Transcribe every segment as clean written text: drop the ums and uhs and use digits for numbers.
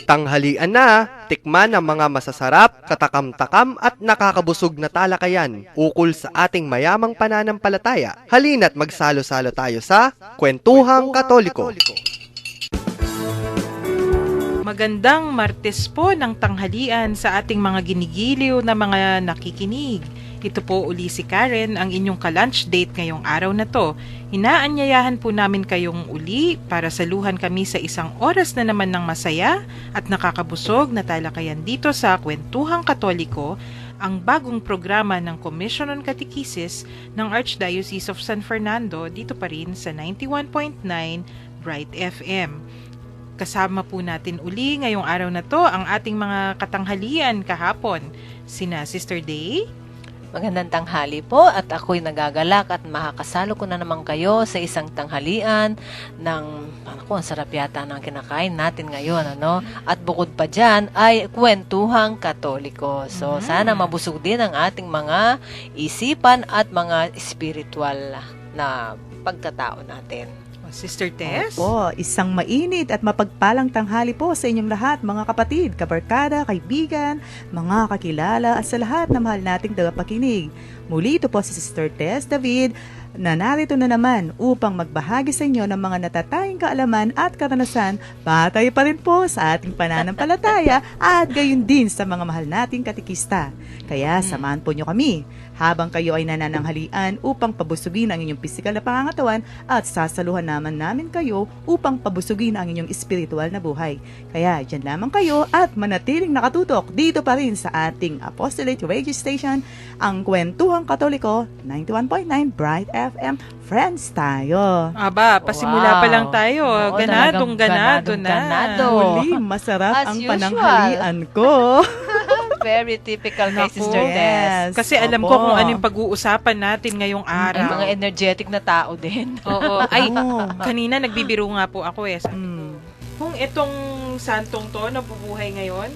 Tanghalian na, tikman ang mga masasarap, katakam-takam at nakakabusog na talakayan ukol sa ating mayamang pananampalataya. Halina't magsalo-salo tayo sa Kwentuhang Katoliko. Magandang Martes po ng tanghalian sa ating mga ginigiliw na mga nakikinig. Ito po uli si Karen, ang inyong ka-lunch date ngayong araw na to. Inaanyayahan po namin kayong uli para saluhan kami sa isang oras na naman ng masaya at nakakabusog na talakayan dito sa Kwentuhang Katoliko, ang bagong programa ng Commission on Catechesis ng Archdiocese of San Fernando dito pa rin sa 91.9 Bright FM. Kasama po natin uli ngayong araw na to ang ating mga katanghalian kahapon. Sina Sister Day. Magandang tanghali po at ako'y nagagalak at makakasalo ko na naman kayo sa isang tanghalian ng, ang sarap yata ng kinakain natin ngayon, ano? At bukod pa dyan ay Kwentuhang Katoliko. So, sana mabusog din ang ating mga isipan at mga spiritual na pagkatao natin. Sister Tess? Opo, isang mainit at mapagpalang tanghali po sa inyong lahat, mga kapatid, kabarkada, kaibigan, mga kakilala at sa lahat na mahal nating tagapakinig. Muli ito po si Sister Tess David na narito na naman upang magbahagi sa inyo ng mga natatayang kaalaman at karanasan batay pa rin po sa ating pananampalataya at gayon din sa mga mahal nating katikista. Kaya samahan po nyo kami habang kayo ay nanananghalian upang pabusugin ang inyong pisikal na pangangatawan at sasaluhan namin kayo upang pabusugin ang inyong espiritual na buhay. Kaya dyan lamang kayo at manatiling nakatutok dito pa rin sa ating Apostolate Radio Station, ang Kwentuhang Katoliko, 91.9 Bright FM. Friends tayo. Aba, pasimula pa lang tayo. Oo, Ganado na. ganado. Muli, masarap As ang usual. pananghalian ko. Very typical kay Naku. Sister Tess. Kasi alam ko kung ano yung pag-uusapan natin ngayong Ay, araw. mga energetic na tao din. Oo. Ay, Oo. kanina nagbibiro nga po ako eh. Mm. Kung itong santong to nabubuhay ngayon,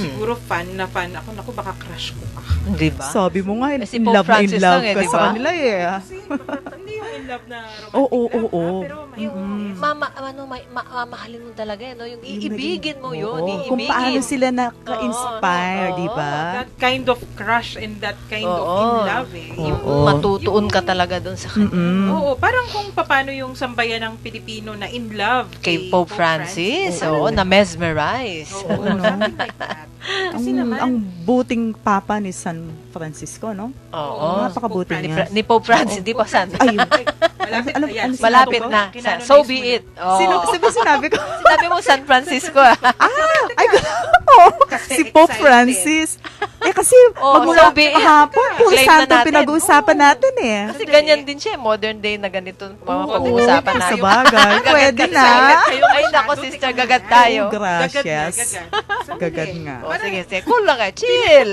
siguro fan ako. Naku, baka crush ko pa. Di ba? Sabi mo nga, Si in Pope love Francis lang eh, ka di sa ba? kanila eh. Kasi hindi yung in love na romantic Oo, love, oo. pero may Mamahalin mo talaga, no? Yung iibigin mo yun. Oo. Iibigin. Kung paano sila naka-inspire, Oo. di ba? that kind of crush and that kind of Oo. in love eh. Yung Oo. matutuon ka talaga dun sa kanya. Oo, parang kung paano yung sambayan ng Pilipino na in love Kay Pope Francis, Oo. na mesmerize. Oo, something like that. Kasi naman, Ang buting papa ni San Francisco, no? Oo. Napakabuti Pope niya. Ni Pope Francis, di ba san? Ayun. malapit Ano- na yan. ano Sinabi Malapit ko, na. kinanonize So mo be na. it. Oo. Sino sinabi ko? Sinabi mo San Francisco. Ay, oh, Kasi si Pope excited. Francis. Kasi Oh, magmula so be it. kahapon, puro Claim na santo natin. pinag-uusapan natin eh. Kasi ganyan din siya, modern day na ganito mga pag-uusapan Sa natin. bagay, pwede na. Ay, nako sister, gagad tayo. Oh, gracias. Gagad. Gagad nga. O, sige, cool lang kayo, chill.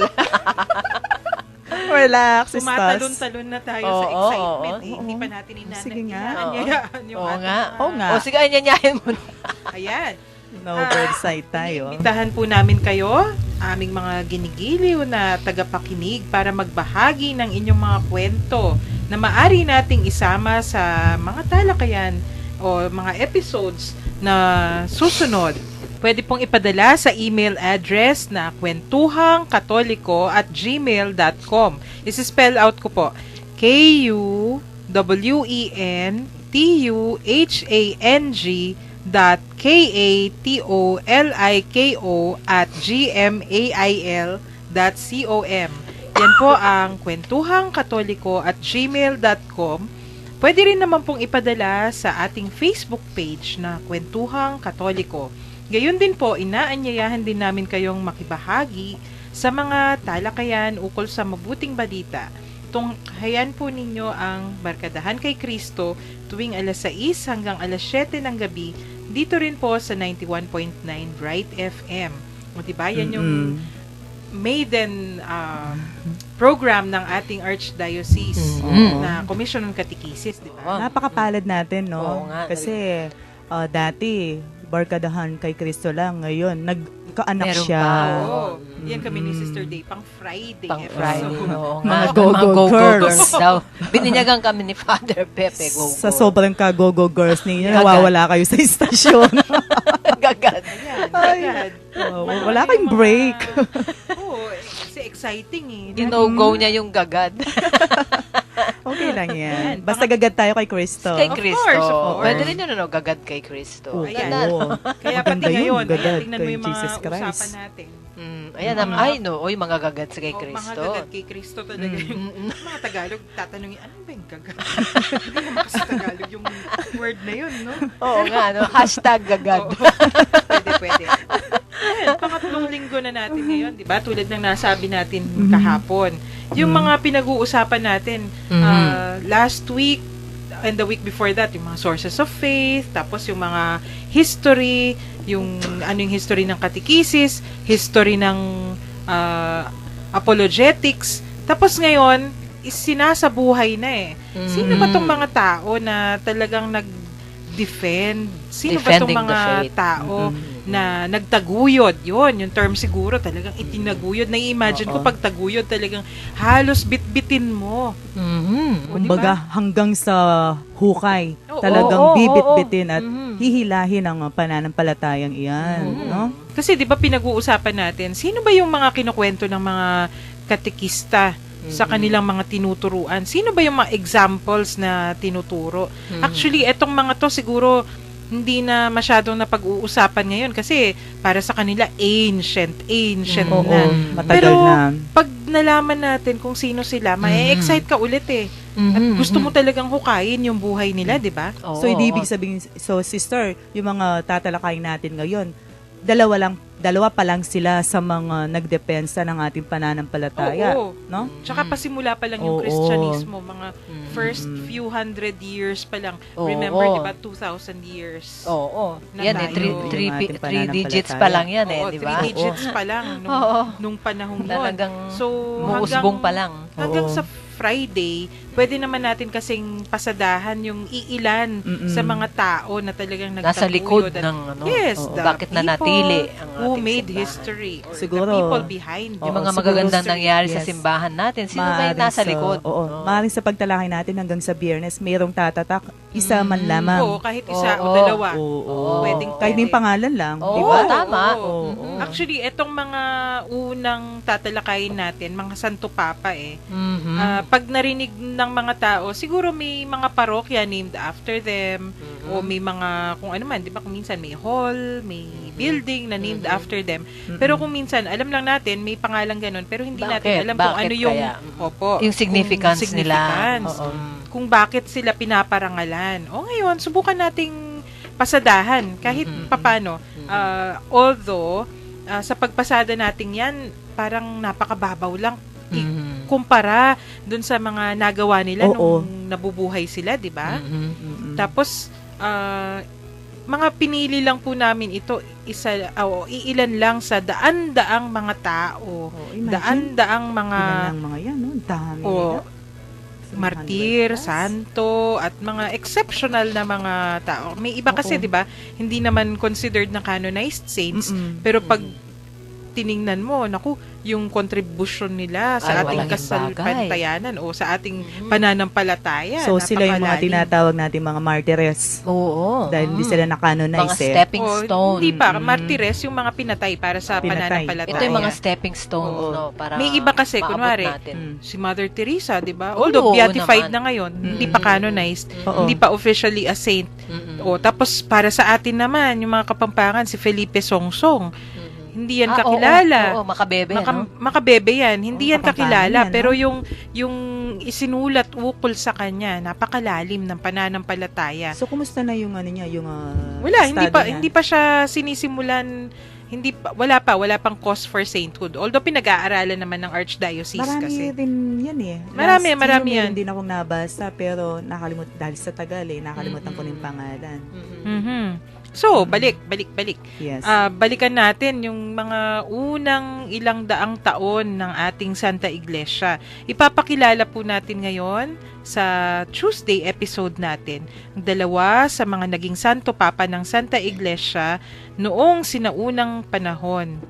Relax, sisters. Tumatalon-talon na tayo sa Oo, excitement. oo. Eh, hindi pa natin Sige nga. inaanyayaan yung Oo ating nga. mga- Oo nga. O, sige, anyanyahin mo na. Ayan. No birdside tayo. Imbitahan po namin kayo, aming mga ginigiliw na tagapakinig para magbahagi ng inyong mga kwento na maari nating isama sa mga talakayan o mga episodes na susunod. Pwede pong ipadala sa email address na kwentuhangkatoliko@gmail.com. Isi-spell out ko po. KUWENTUHANG.KATOLIKO@gmail.com. Yan po ang kwentuhangkatoliko@gmail.com. Pwede rin naman pong ipadala sa ating Facebook page na Kwentuhang Katoliko. Gayon din po, inaanyayahan din namin kayong makibahagi sa mga talakayan ukol sa mabuting balita. Tunghayan po ninyo ang Barkadahan kay Kristo tuwing alas 6 hanggang alas 7 ng gabi dito rin po sa 91.9 Bright FM. O diba, yan yung maiden program ng ating Archdiocese na Commission on Catechesis, di ba? Napakapalad natin, no? Oo nga. Kasi dati, barkadahan kay Kristo lang. Ngayon, nagkaanak Meron siya. pa, Oo. Yan kami ni Sister Day, pang Friday. Pang Friday. episode. Oo Mga nga. go-go girls. daw. Bininyagan kami ni Father Pepe. Go-go. Sa sobrang ka-go-go girls ninyo, nawawala kayo sa istasyon. Gagad. Ayan. agad. Wala kayong break. Oo, kasi exciting eh. Gino-go niya yung gagad. Okay lang yan. Ayan, Basta gagad tayo kay Cristo. Kay Of Cristo. course, of course. Pwede rin yun, gagad kay Cristo. Oo. Ayan. Kaya Maganda pati yun, ngayon, gagad tingnan mo kay yung mga Jesus Christ. usapan natin. Ayan, oy, mga gagad kay Mga Cristo. gagad kay Kristo talaga yung mga Tagalog, tatanungin, ano ba yung gagad? Hindi mo kasi Tagalog yung word na yun, no? Oo nga, hashtag gagad. Oo. Pwede. Ayan, pangatlong linggo na natin ngayon, di ba? Tulad ng nasabi natin kahapon. Yung mga pinag-uusapan natin, last week and the week before that, yung mga sources of faith, tapos yung mga history, yung yung history ng catechesis, history ng apologetics. Tapos ngayon, sinasabuhay na eh. Sino ba tong mga tao na talagang nag-defend? Sino ba tong Defending the mga faith. tao na nagtaguyod? Yun, yung term siguro talagang itinaguyod. Nai-imagine ko pag taguyod talagang halos bitbitin mo. Kumbaga, hanggang sa hukay, Oo, talagang oo, bibit-bitin at Mhm. hihilahin ang pananampalatayang iyan. No? Kasi 'di ba pinag-uusapan natin, sino ba yung mga kinukwento ng mga katekista sa kanilang mga tinuturuan? Sino ba yung mga examples na tinuturo? Actually, etong mga to siguro hindi na masyadong napag-uusapan ngayon kasi para sa kanila ancient Oo, na. matagal Pero na. pag nalaman natin kung sino sila, ma-excite ka ulit eh. At gusto mo talagang hukayin yung buhay nila, 'di ba? So, hindi ibig sabihin, so sister, yung mga tatalakayin natin ngayon, dalawa pa lang sila sa mga nagdepensa ng ating pananampalataya. Oo. No? Tsaka pasimula pa lang yung Oo. Kristyanismo, mga first few hundred years pa lang. Oo. Remember, di ba, 2,000 years. Oo. Na Yan eh, tayo. three Yung ating digits pananampalataya. pa lang yan eh, Oo, di 3 ba? digits pa lang Oo. nung panahong yun. Talagang So, muusbong pa lang. Hanggang Oo. sa Friday, pwede naman natin kasing pasadahan yung iilan sa mga tao na talagang Nasa likod nagtaguyod at- ng ano. Yes, Oo. the Bakit people nanatili ang who ating made simbahan. history or Siguro. the people behind Yung Oo, mga siguro, magagandang history. nangyari sa Yes. simbahan natin. Sino ba yung Maaaring nasa sa- likod? Oo. Maaaring sa pagtalakay natin hanggang sa Biyernes, mayroong tatatak, isa man lamang. Oo, kahit isa o Oo. dalawa. Oo. Pwedeng Kahit pwede. may pangalan lang, Oo, di ba? tama. Oo. Oo. Actually, etong mga unang tatalakayin natin, mga Santo Papa Mhm. pag narinig ng mga tao, siguro may mga parokya named after them, o may mga, kung ano man, di ba kung minsan may hall, may building na named after them. Pero kung minsan, alam lang natin, may pangalang ganun, pero hindi natin Bakit? alam kung Bakit ano yung, kaya? opo, Yung significance kung nila. significance. Oo. Kung bakit sila pinaparangalan. O ngayon, subukan nating pasadahan kahit papano. Although, sa pagpasada natin yan, parang napakababaw lang kumpara dun sa mga nagawa nila Oo. nung nabubuhay sila, di ba? Mhm. Tapos, mga pinili lang po namin ito, iilan lang sa daan-daang mga tao. Imagine, Daan-daang mga ilan lang mga yan, no? Dami o nila. martir, 100 plus. santo, at mga exceptional na mga tao. May iba kasi, Oo. di ba, hindi naman considered na canonized saints, Mm-mm. pero pag tiningnan mo, naku, yung contribution nila sa Ay, ating malaking kasalpantayanan o sa ating pananampalataya. So, sila yung mga napakalalim. tinatawag natin mga martyrs. Oo. Dahil hindi sila Mga na-canonize eh. stepping O, stone. Hindi pa, martires yung mga pinatay para sa Pinatay. pananampalataya. Ito yung mga stepping stones, Oo. no? Para May iba kasi, maabot kunwari, natin. Si Mother Teresa, di ba? Oo, Although oo beatified naman. na ngayon, hindi pa canonized, Oo. hindi pa officially a saint. O, tapos para sa atin naman, yung mga Kapampangan, si Felipe Songsong, hindi yan kakilala. Oo, makabebe, no? Makabebe yan. Hindi yan Kapampangan kakilala. yan, no? Pero yung isinulat ukol sa kanya, napakalalim ng pananampalataya. So, kumusta na yung ano niya, yung Wala, study hindi pa siya sinisimulan, wala pang cause for sainthood. Although pinag-aaralan naman ng Archdiocese Marami kasi. rin yan eh. Marami Last year, yan. meron din akong nabasa, pero nakalimutan, dahil sa tagal eh, nakalimutan ko na yung pangalan. Mhm. So, balik. Yes. Balikan natin yung mga unang ilang daang taon ng ating Santa Iglesia. Ipapakilala po natin ngayon sa Tuesday episode natin ang dalawa sa mga naging Santo Papa ng Santa Iglesia noong sinaunang panahon.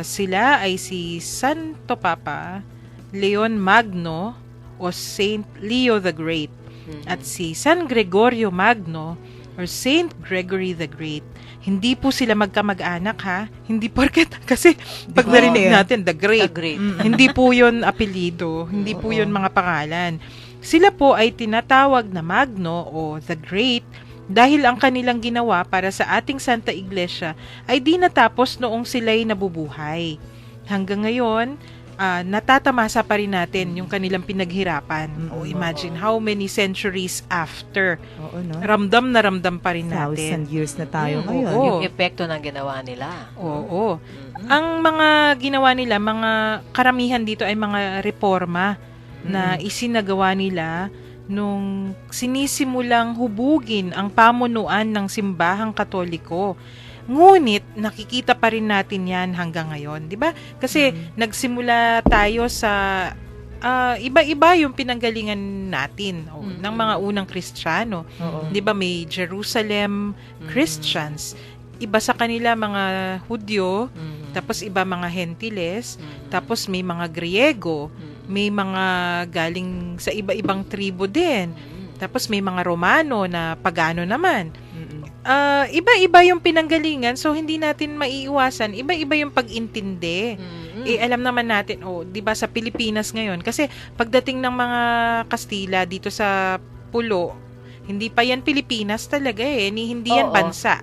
Sila ay si Santo Papa Leon Magno o Saint Leo the Great at si San Gregorio Magno or Saint Gregory the Great. Hindi po sila magkamag-anak, ha? Hindi porket, kasi pag narinig natin, the Great, hindi po yun apelido, hindi po yun mga pangalan. Sila po ay tinatawag na Magno o the Great dahil ang kanilang ginawa para sa ating Santa Iglesia ay di natapos noong sila'y nabubuhay. Hanggang ngayon, natatamasa pa rin natin yung kanilang pinaghirapan. O imagine how many centuries after. Oo, no? Ramdam na ramdam pa rin natin. 1,000 years na tayo ngayon. Oo. Yung epekto ng ginawa nila. Oo. Ang mga ginawa nila, mga karamihan dito ay mga reforma na isinagawa nila nung sinisimulang hubugin ang pamunuan ng simbahang Katoliko. Ngunit, nakikita pa rin natin yan hanggang ngayon, di ba? Kasi nagsimula tayo sa iba-iba yung pinanggalingan natin ng mga unang Kristiyano. Di ba may Jerusalem Christians, iba sa kanila mga Hudyo, tapos iba mga Gentiles, tapos may mga Griego, may mga galing sa iba-ibang tribo din. Tapos may mga Romano na pagano naman. Iba-iba yung pinanggalingan, so hindi natin maiiwasan. Iba-iba yung pag-intindi. Alam naman natin, 'di ba sa Pilipinas ngayon, kasi pagdating ng mga Kastila dito sa Pulo, hindi pa yan Pilipinas talaga hindi yan bansa.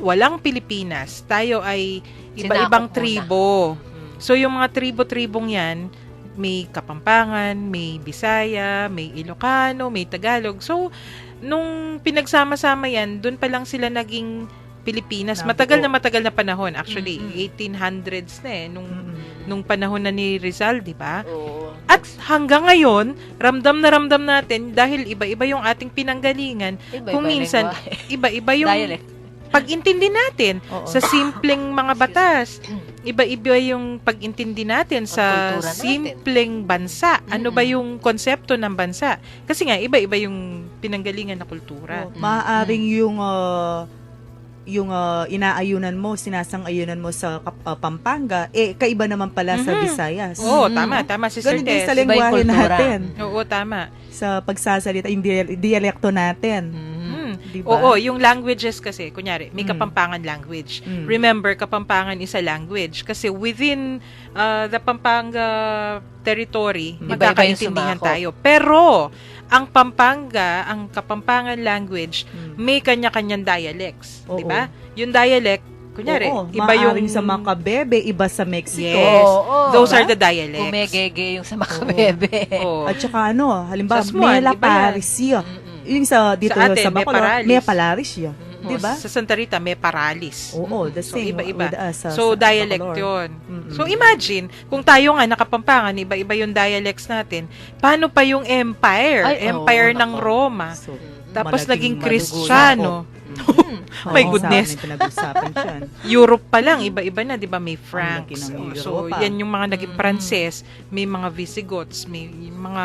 Walang Pilipinas. Tayo ay iba-ibang tribo. So yung mga tribo-tribong yan, may Kapampangan, may Bisaya, may Ilocano, may Tagalog. So, nung pinagsama-sama yan, doon pa lang sila naging Pilipinas. Matagal na panahon. Actually, 1800s na nung panahon na ni Rizal, di ba? At hanggang ngayon, ramdam na ramdam natin dahil iba-iba yung ating pinanggalingan. Kung minsan, iba-iba yung pag-intindi natin sa simpleng mga batas. Iba-iba yung pag-intindi natin sa simpleng bansa. Ano ba yung konsepto ng bansa? Kasi nga, iba-iba yung pinanggalingan na kultura. Maaaring yung inaayunan mo, sinasang-ayunan mo sa Pampanga, kaiba naman pala sa Visayas. Oo, tama, Sister Ganun din Tess. sa lengguwahe natin. Oo, tama. Sa pagsasalita, yung dialekto natin. Diba? Oo, yung languages kasi, kunyari, may Kapampangan language. Remember, Kapampangan is a language. Kasi within the Pampanga territory, magkakaintindihan tayo. Pero, ang Kapampangan language, may kanya-kanyang dialects. Di ba? Yung dialect, kunyari, iba yung sa Macabebe, iba sa Mexico. Yes. Those are the dialects. Umegege yung sa Macabebe. At saka halimbawa, Sa Smuan, Mela iba yan. Parisio. Yung sa atin, sa Bacolod, may Palarisio. Diba? Sa Santa Rita, may Paralis. Oo, the same. So, iba-iba. With us, So, sa dialect Bacolod. yun. So, imagine, kung tayo nga nakapampangan, iba-iba yung dialects natin, paano pa yung empire ng Roma? So, Tapos malaking naging madugo Kristiyano. My goodness. Pinag-usapan dyan. Europe pa lang, iba-iba na, 'di ba? May Franks. laki ng So, Europa. yan yung mga naging Pranses, may mga Visigoths, may mga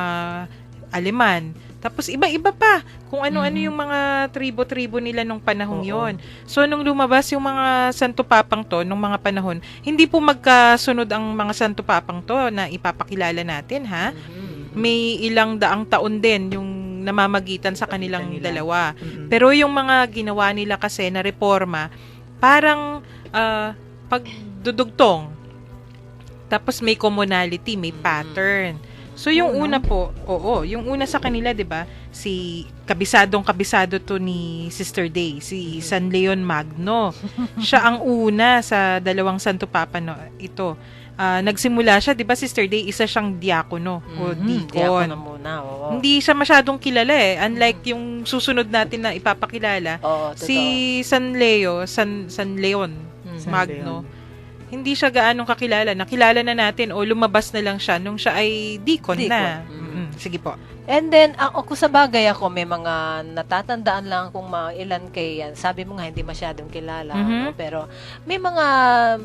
Aleman. Tapos iba-iba pa kung ano-ano yung mga tribo-tribo nila nung panahong yon. So, nung lumabas yung mga Santo Papang to, nung mga panahon, hindi po magkasunod ang mga Santo Papang to na ipapakilala natin, ha? May ilang daang taon din yung namamagitan sa kanilang dalawa. Pero yung mga ginawa nila kasi na reforma, parang pagdudugtong. Tapos may commonality, may pattern. So yung una po, yung una sa kanila, 'di ba? Si kabisado to ni Sister Day, si San Leon Magno. Siya ang una sa dalawang Santo Papa ito. Nagsimula siya, 'di ba, Sister Day, isa siyang diakono o deacon. Diakono muna, Hindi siya masyadong kilala unlike yung susunod natin na ipapakilala. Si San Leon Magno. Hindi siya gaanong kakilala. Nakilala na natin o lumabas na lang siya nung siya ay deacon na. Sige po. And then, ako sa bagay may mga natatandaan lang kung ilan kay yan. Sabi mo nga, hindi masyadong kilala. No? Pero may mga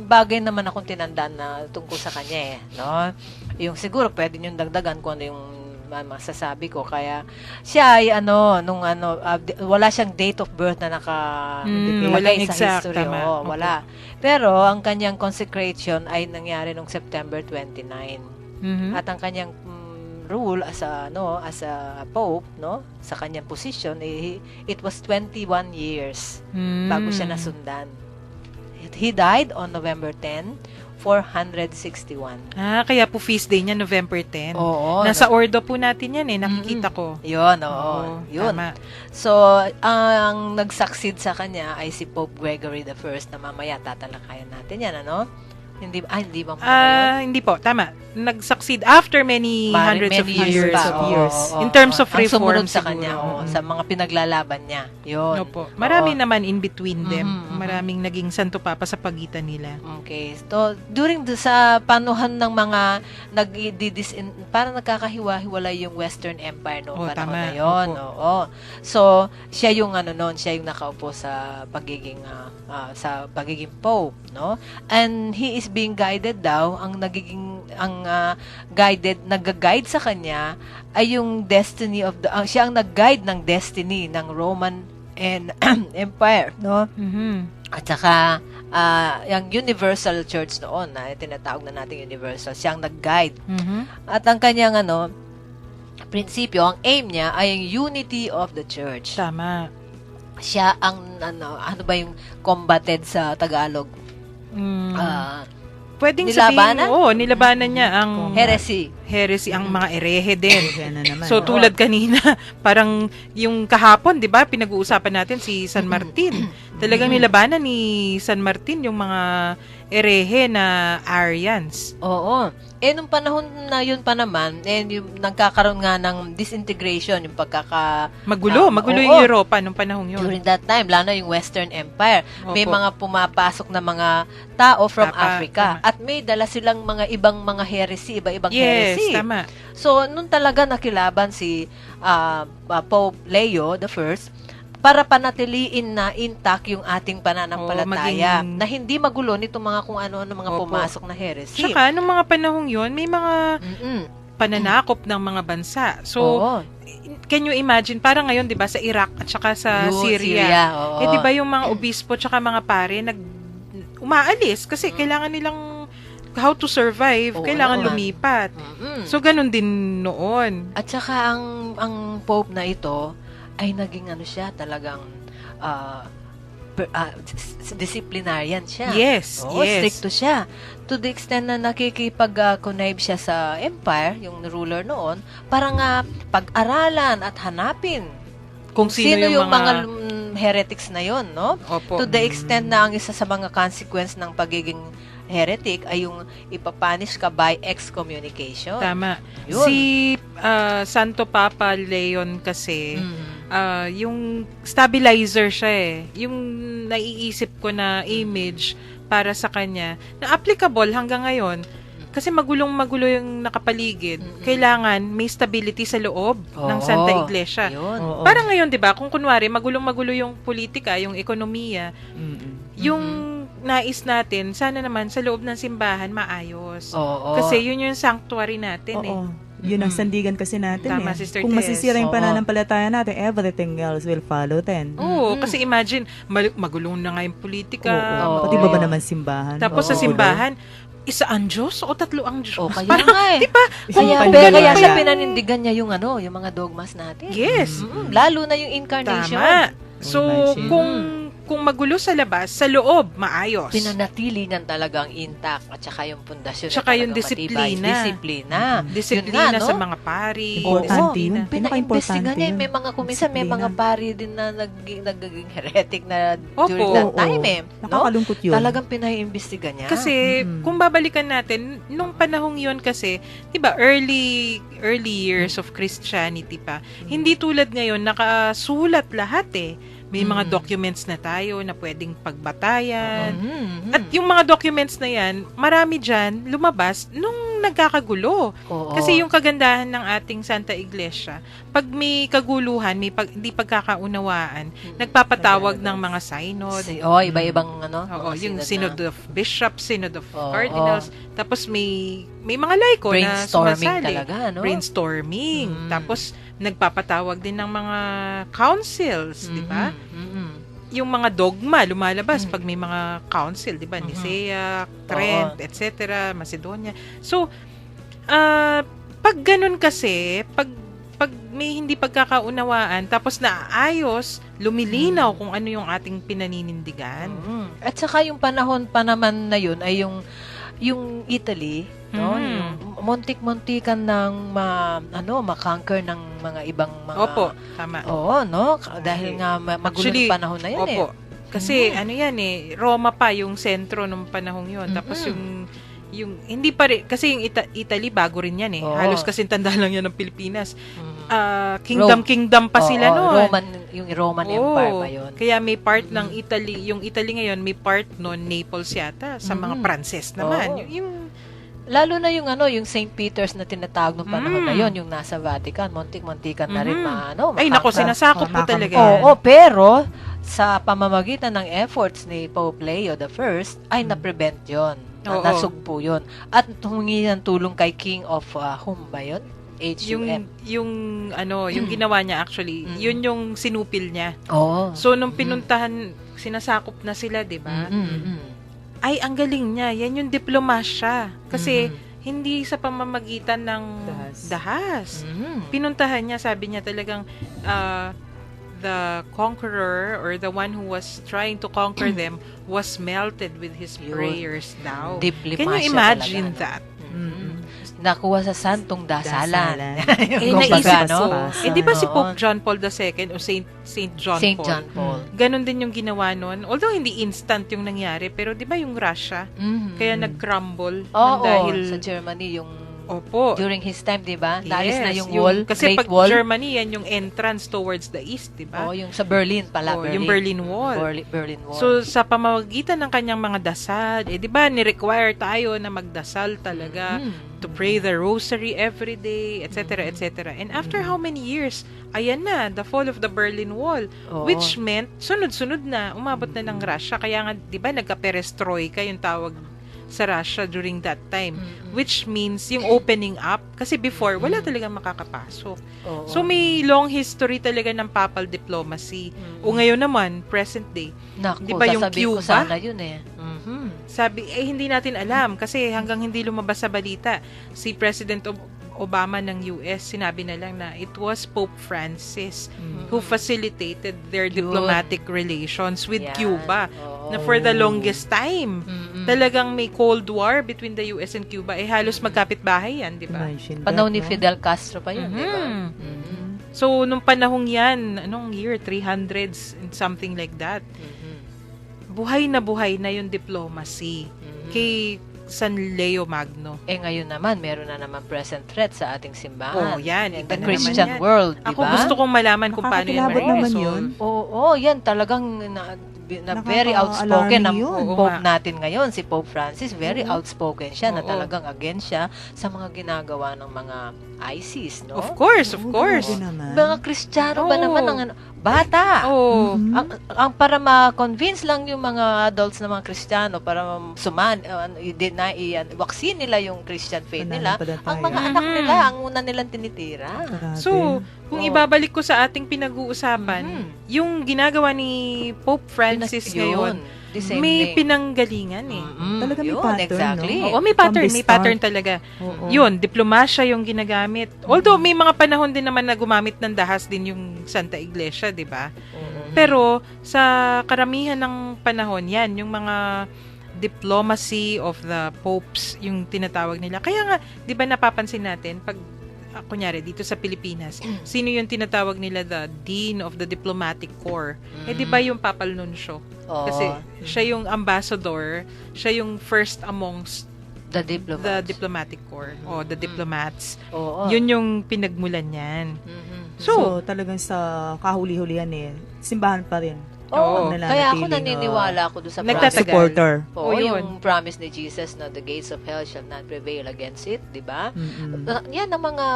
bagay naman akong tinandaan na tungkol sa kanya no? Yung siguro pwede nyo dagdagan kung ano yung masasabi ko. Kaya siya ay wala siyang date of birth na walang sa exact, history. tama. Wala. Pero ang kanyang consecration ay nangyari noong September 29. At ang kanyang rule as a pope, no, sa kanyang position, it was 21 years bago siya nasundan. He died on November 10, 461. Kaya po feast day niya November 10. Oo. Nasa ordo po natin yan nakikita ko. Yun, oo. Yun. Tama. So, ang nag-succeed sa kanya ay si Pope Gregory the First, na mamaya tatalakayan natin yan, ano? Hindi ba ngayon? Hindi po, tama. Nag-succeed after many hundreds of years. In terms of ang reform sumunod sa siguro. kanya, sa mga pinaglalaban niya. Yun. Opo. Marami Oo. naman in between them. Mhm. Maraming naging santo papa sa pagitan nila. Okay. So, sa panuhan ng mga parang nagkakahiwa-hiwalay yung Western Empire noong panahon tama. na yun. Opo. Oo. So, siya yung siya yung nakaupo sa pagiging pope, no? And he is being guided daw, nag-guide sa kanya ay yung destiny of siya ang nag-guide ng destiny ng Roman and Empire, no? Mhm. At saka, yung Universal Church noon, na tinatawag na natin Universal, siyang nag-guide. Mhm. At ang kanyang, prinsipyo, ang aim niya ay yung unity of the church. Tama. Siya ang, ano ba yung combated sa Tagalog? Pwedeng Nilabanan? sabihin, nilabanan niya ang Heresy. ang mga erehe din. Yan na naman. So, tulad kanina, parang yung kahapon, di ba, pinag-uusapan natin si San Martin. Talagang nilabanan ni San Martin yung mga erehe na Aryans. Oo. Nung panahon na yun pa naman, yung nagkakaroon nga ng disintegration, yung Magulo yung Europa nung panahong yun. during that time, lalo yung Western Empire. May Opo. mga pumapasok na mga tao from Africa. Tama. At may dala silang mga ibang mga heresy, iba-ibang Yes, heresy. tama. So, nung talaga nakilaban si Pope Leo the First, para panatiliin na intact yung ating pananampalataya, na hindi magulo nitong mga kung ano-ano mga Opo. pumasok na heresy. Tsaka, nung mga panahong yun, may mga Mm-mm. pananakop ng mga bansa. So, Oo. can you imagine, parang ngayon, di ba, sa Iraq at saka sa Yun, Syria, oo. di ba yung mga obispo tsaka mga pare umaalis kasi kailangan nilang how to survive, Oo kailangan naman. lumipat. Mm-mm. So, ganun din noon. At saka ang Pope na ito ay naging siya, talagang disciplinarian siya. Yes, Oo, yes. stricto siya. To the extent na nakikipag-connive siya sa empire, yung ruler noon, para nga pag-aralan at hanapin Kung sino yung mga heretics na yon, no? Opo. To the extent na ang isa sa mga consequence ng pagiging heretic ay yung ipapunish ka by excommunication. Tama. Yun. Si Santo Papa Leon kasi, Mm. yung stabilizer siya Yung naiisip ko na image para sa kanya, na applicable hanggang ngayon. Kasi magulong-magulo yung nakapaligid. Kailangan may stability sa loob ng Santa Iglesia. Yun. Oo. Parang ngayon, 'di ba? Kung kunwari magulong-magulo yung politika, yung ekonomiya, yung nais natin, sana naman sa loob ng simbahan maayos. Oo. Kasi yun yung sanctuary natin Oo. Yun ang sandigan kasi natin Tama, Sister Kung Tess. masisira yung Oo. pananampalataya natin, everything else will follow then. Oo, kasi imagine, magulong na nga yung politika. Oo. Oo. Pati ba naman simbahan? Tapos sa Oo. simbahan, isa ang Diyos o tatlo ang Diyos? O, kaya Parang, nga eh. di ba? Kaya- Kaya siya Kaya- pinanindigan niya yung yung mga dogmas natin. Yes. Lalo na yung incarnation. Tama. So, Imagine. kung magulo sa labas, sa loob, maayos. Pinanatili niyan talagang intact at saka yung pundasyon. Tsaka yung disiplina. Disiplina Yun nga, sa no? mga pari. Importante Disiplina. yun. Pinaimbestigan Pinaka-importante niya. yun. May mga kuminsan, may mga Disiplina. pari din na naging heretic na Opo. during that Oo. time no? Nakakalungkot yun. Talagang pinaimbestigan niya. Kasi, Mm. kung babalikan natin, nung panahong yun kasi, di ba, early years of Christianity pa, hindi tulad ngayon, nakasulat lahat May mga documents na tayo na pwedeng pagbatayan. At yung mga documents na yan, marami dyan lumabas nung nagkakagulo. Oo. Kasi yung kagandahan ng ating Santa Iglesia, pag may kaguluhan, hindi pagkakaunawaan, nagpapatawag ng mga synod. iba-ibang Oo, mga yung synod Synod of Bishops, Synod of Oo. Cardinals. Tapos may mga laiko na brainstorming sumasali. talaga, no? Brainstorming. Tapos nagpapatawag din ng mga councils, di ba? Yung mga dogma lumalabas pag may mga council, di ba? Nicea, Trent, etc., Macedonia. So, Pag ganun kasi, pag may hindi pagkakaunawaan, tapos naayos, lumilinaw kung ano yung ating pinaninindigan. At saka yung panahon pa naman na yun ay yung Italy, no? Mhm. Yung muntik-muntikan ng ma-conquer ng mga ibang mga... Opo, tama. Oo, no? Dahil nga magulong Actually, panahon na yun Opo. Kasi ano yan Roma pa yung sentro ng panahong yun. Tapos yung hindi pa rin, kasi yung Italy bago rin yan Oo. Halos kasi tanda lang yan ng Pilipinas. Rome. Kingdom pa sila noon. Yung Roman Empire Oo. pa yun. Kaya may part ng Italy, yung Italy ngayon may part noon Naples yata sa mga Pranses naman. Oo. Yung Lalo na yung St. Peter's na tinatawag nung panahon na yon, yung nasa Vatican, muntik-muntikan na rin ay nako, sinasakop po talaga. Oo, pero sa pamamagitan ng efforts ni Pope Leo the First ay na-prevent yon. Oo. Nasugpo yon. At humingi ng tulong kay King of whom ba yun? HUM. Yung ginawa niya actually, yun yung sinupil niya. Oo. So nung pinuntahan, sinasakop na sila, 'di ba? Ay, ang galing niya. Yan yung diplomasya. Kasi hindi sa pamamagitan ng dahas. Pinuntahan niya, sabi niya talagang the conqueror or the one who was trying to conquer them was melted with his prayers daw. Diplomasya Can you imagine talaga, that? Nakuha sa santong dasalan. Naisip no? ko. Di ba si Pope John Paul II o Saint John Saint Paul? John Paul. Ganon din yung ginawa nun. Although hindi instant yung nangyari, pero di ba yung Russia, kaya nag-crumble Oo, dahil sa Germany yung Opo. during his time, di ba? Naalis na yung Yes, wall, kasi Great pag Wall. Germany, yan yung entrance towards the east, di ba? Oh, yung sa Berlin pala. Yung Berlin Wall. Berlin Wall. So, sa pamamagitan ng kanyang mga dasal, di ba, ni-require tayo na magdasal talaga, to pray the rosary every day, etc., etc. And after how many years, ayan na, the fall of the Berlin Wall, Oo. which meant, sunod-sunod na, umabot na ng Russia, kaya nga, di ba, nagka-perestroika yung tawag sa Russia during that time, which means yung opening up, kasi before, wala talagang makakapasok. Oo. So, may long history talaga ng papal diplomacy. O ngayon naman, present day, Naku, di ba yung sasabihin ko Cuba? sana yun eh. Sabi, hindi natin alam kasi hanggang hindi lumabas sa balita, si President Obama ng US, sinabi na lang na it was Pope Francis who facilitated their diplomatic relations with Yan. Cuba. Oo. Na for the longest time, talagang may Cold War between the US and Cuba. Halos magkapit-bahay yan, di ba? Panahon ni Fidel Castro pa yun, di ba? So, nung panahong yan, anong year? 300s and something like that. Buhay na yung diplomacy kay San Leo Magno. Ngayon naman, meron na naman present threat sa ating simbahan. Oh, yan. The Iba na Christian naman yan. world, di ba? Ako gusto kong malaman kung paano yan Nakakakilabot naman ma-resolve. yun. Oo, yan talagang very outspoken ang yun. Pope Oo natin ngayon, si Pope Francis. Very outspoken siya na Oo. talagang against siya sa mga ginagawa ng mga ISIS, no? Of course. Grabe naman. Mga Kristiyano ba Oo. naman ang bata? Oh. Ang para ma-convince lang yung mga adults na mga Kristiyano para i-vaccine nila yung Christian faith nila, Pananampalataya. ang mga anak nila, ang una nilang tinitira. Grabe. So, kung Oo. ibabalik ko sa ating pinag-uusapan, yung ginagawa ni Pope Francis ngayon, the same may thing. pinanggalingan eh. Talaga may Yun, pattern, exactly. no? Oo, may From pattern. the May start. pattern talaga. Oo. Yun, diplomasya yung ginagamit. Although, may mga panahon din naman na gumamit ng dahas din yung Santa Iglesia, di ba? Pero, sa karamihan ng panahon, yan, yung mga diplomacy of the popes, yung tinatawag nila. Kaya nga, di ba napapansin natin, pag kunyari, dito sa Pilipinas, sino yung tinatawag nila the Dean of the Diplomatic Corps? Di ba yung Papal Nuncio? Oo. Kasi siya yung ambassador, siya yung first amongst The the diplomats. diplomatic corps o the diplomats. Oo. Yun yung pinagmulan niyan. So, talagang sa kahuli-hulihan simbahan pa rin. Oo. Ang Kaya ako nananatiling, naniniwala ako doon sa Nagtatagal. supporter. Oo, Oo, yun. yung promise ni Jesus na the gates of hell shall not prevail against it, di ba? Mm-mm. Yan ang mga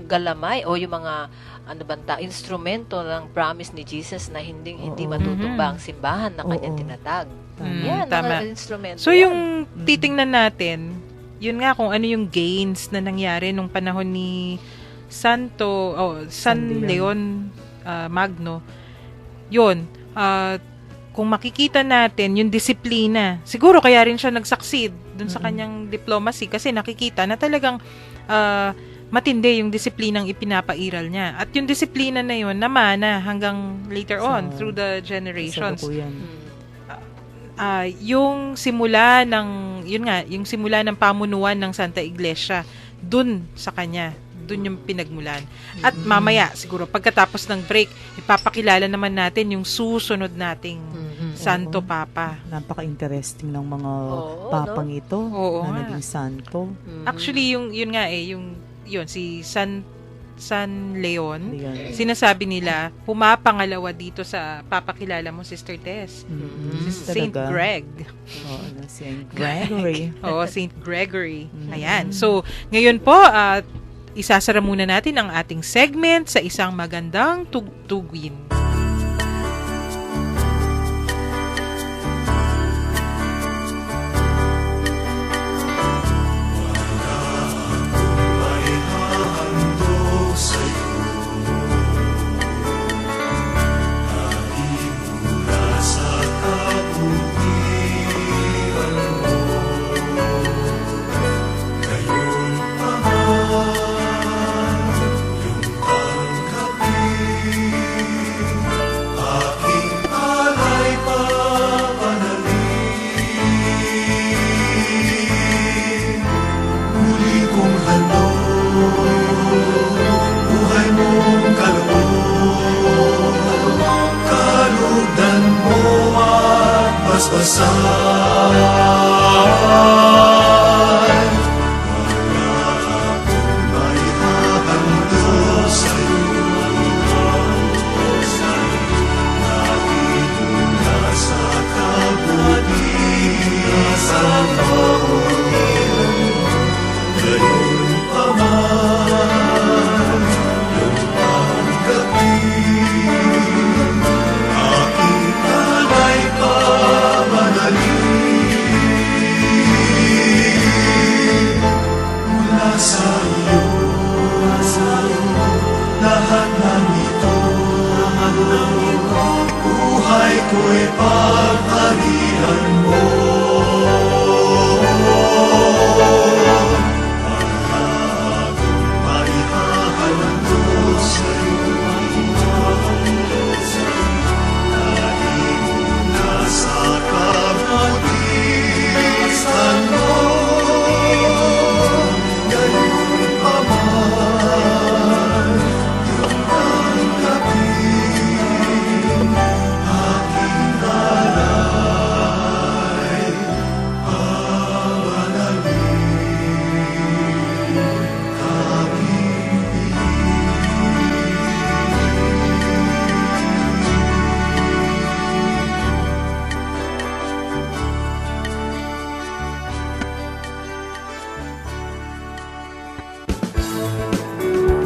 galamay o yung mga instrumento ng promise ni Jesus na hindi matutumba ang simbahan na kanyang Oo. tinatag. Mm, Yan, tama. mga instrumento. So yan. yung titingnan natin, yun nga kung ano yung gains na nangyari nung panahon ni San San Leon Magno. Yun, kung makikita natin yung disiplina, siguro kaya rin siya nag-succeed dun sa kanyang diplomacy kasi nakikita na talagang matindi yung disiplinang ipinapairal niya. At yung disiplina na yun, namana hanggang later on, Sa- through the generations. Kasalukuyan. Yung simula ng, yun nga, yung simula ng pamunuan ng Santa Iglesia, dun sa kanya, dun yung pinagmulan. At mamaya, siguro, pagkatapos ng break, ipapakilala naman natin yung susunod nating Santo Oo. Papa. Napaka-interesting ng mga Oo, papang ito Oo na nga. naging santo. Actually, yun nga yun, si San Leon, Ayan. sinasabi nila, pumapangalawa dito sa papakilala mo, Sister Tess. Si Saint Talaga. Greg. Oo, na si Gregory. Oo, Saint Gregory. Mm. Ayan. So, ngayon po, isasara muna natin ang ating segment sa isang magandang tugtugin.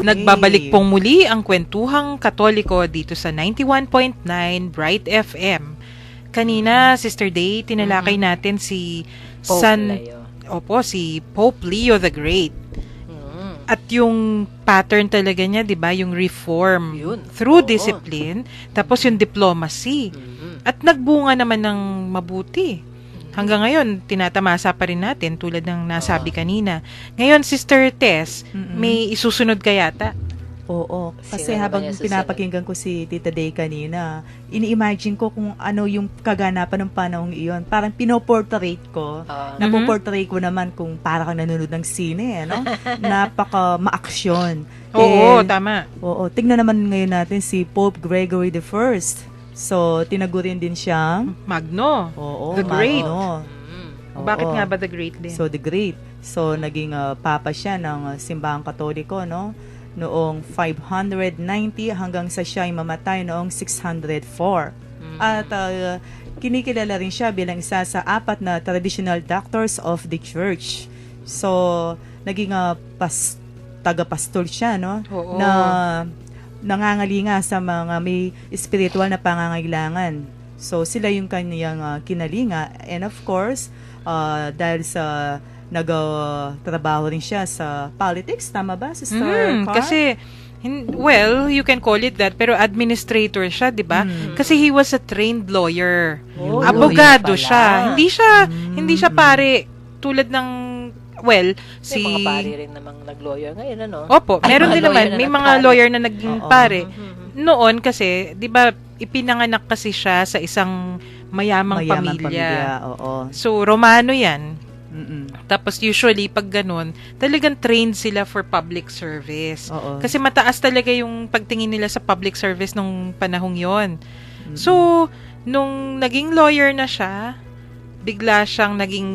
Nagbabalik pong muli ang kwentuhang Katoliko dito sa 91.9 Bright FM. Kanina, Sister Day, tinalakay natin si si Pope Leo the Great. At yung pattern talaga niya, 'di ba, yung reform Yun. through Oo. discipline, tapos yung diplomacy. At nagbunga naman ng mabuti. Hanggang ngayon, tinatamasa pa rin natin tulad ng nasabi kanina. Ngayon, Sister Tess, may isusunod ka yata. Oo. Kasi Sino habang naman yung pinapakinggan ko si Tita Day kanina, ini-imagine ko kung ano yung kaganapan ng panahong iyon. Parang pinoportrait ko. Napoportrait ko naman kung para kang nanonood ng sine, ano? Napaka maaksyon. Oo, tama. Oo. Tingnan naman ngayon natin si Pope Gregory the First. So, tinagurin din siyang Magno. Oo, The Great. Magno. Oo. Bakit nga ba the Great din? So, the Great. So, naging papa siya ng simbahang Katoliko, no? Noong 590 hanggang sa siya ay mamatay noong 604. At kinikilala rin siya bilang isa sa 4 na traditional doctors of the church. So, naging tagapastol siya, no? Oo. Na nangangalinga sa mga may spiritual na pangangailangan. So, sila yung kanyang kinalinga. And of course, dahil sa nag-trabaho rin siya sa politics, tama ba, Sister Carl? Kasi, well, you can call it that, pero administrator siya, di ba? Kasi he was a trained lawyer. Oh, Abogado lawyer pala. siya. Hindi siya pare tulad ng well, May mga pari rin namang nag-lawyer ngayon, ano? Opo, Ay, meron mga din lawyer naman. na May mga nagpare. lawyer na naging Oo. pare. Mhm. Noon kasi, di ba, ipinanganak kasi siya sa isang mayamang pamilya. Oo. So, Romano yan. Mm-mm. Tapos usually, pag ganun, talagang trained sila for public service. Oo. Kasi mataas talaga yung pagtingin nila sa public service nung panahong yon. Mm-mm. So, nung naging lawyer na siya, bigla siyang naging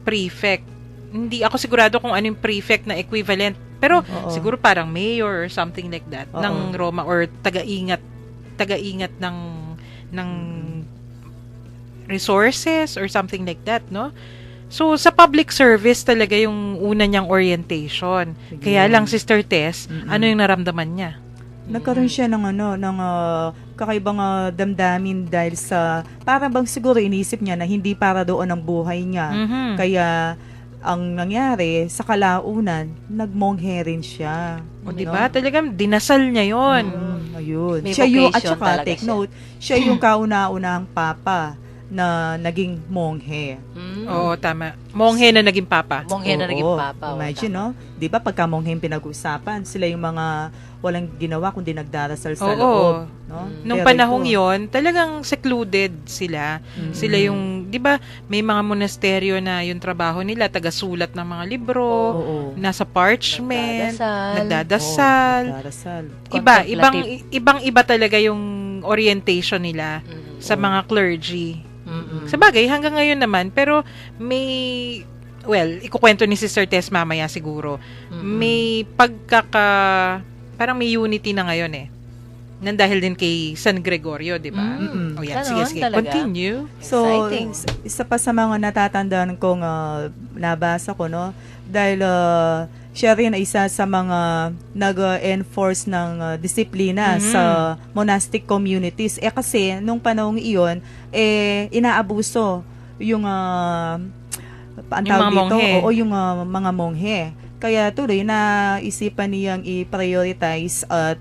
prefect. Hindi ako sigurado kung ano yung prefect na equivalent. Pero Oo. siguro parang mayor or something like that Oo. ng Roma or tagaingat ng resources or something like that, no? So, sa public service talaga yung una niyang orientation. Sige. Kaya lang, Sister Tess, Mm-mm. ano yung naramdaman niya? Nagkaroon siya ng kakaibang damdamin dahil sa, para bang siguro inisip niya na hindi para doon ang buhay niya. Mhm. Kaya, ang nangyari, sa kalaunan, nagmonghe rin siya. O, diba? Talagang dinasal niya yon. Ayun. May Siya yung, at vocation saka, talaga take siya. note, siya yung kauna-unahang papa na naging monghe. Mm. Oo, tama. Monghe na naging papa. Monghe na Oo. naging papa. Imagine, no? Di ba pagka monghe yung pinag-usapan, sila yung mga walang ginawa kundi nagdarasal sa Oo. loob. No? Nung Pero panahong ito, yon, talagang secluded sila. Mm. Sila yung, di ba, may mga monasteryo na yung trabaho nila, tagasulat ng mga libro, Oo. nasa parchment, Nagdadasal. nagdadasal. Nagdarasal. Ibang-iba talaga yung orientation nila Mm. sa mga clergy. Mm-mm. Sa bagay, hanggang ngayon naman, pero may, well, ikukwento ni Sister Tess mamaya siguro, Mm-mm. may parang may unity na ngayon eh. Nang dahil din kay San Gregorio, di ba? Mm. O yan, Ganon sige. talaga. Continue. So, Exciting. isa pa sa mga natatandaan kong nabasa ko, no? Dahil siya rin ay isa sa mga nag-enforce ng disiplina Mhm. sa monastic communities. Kasi, nung panahong iyon, inaabuso yung ang Yung tawag mga dito, monghe. oo, yung mga monghe. Kaya tuloy na isipan niyang i-prioritize at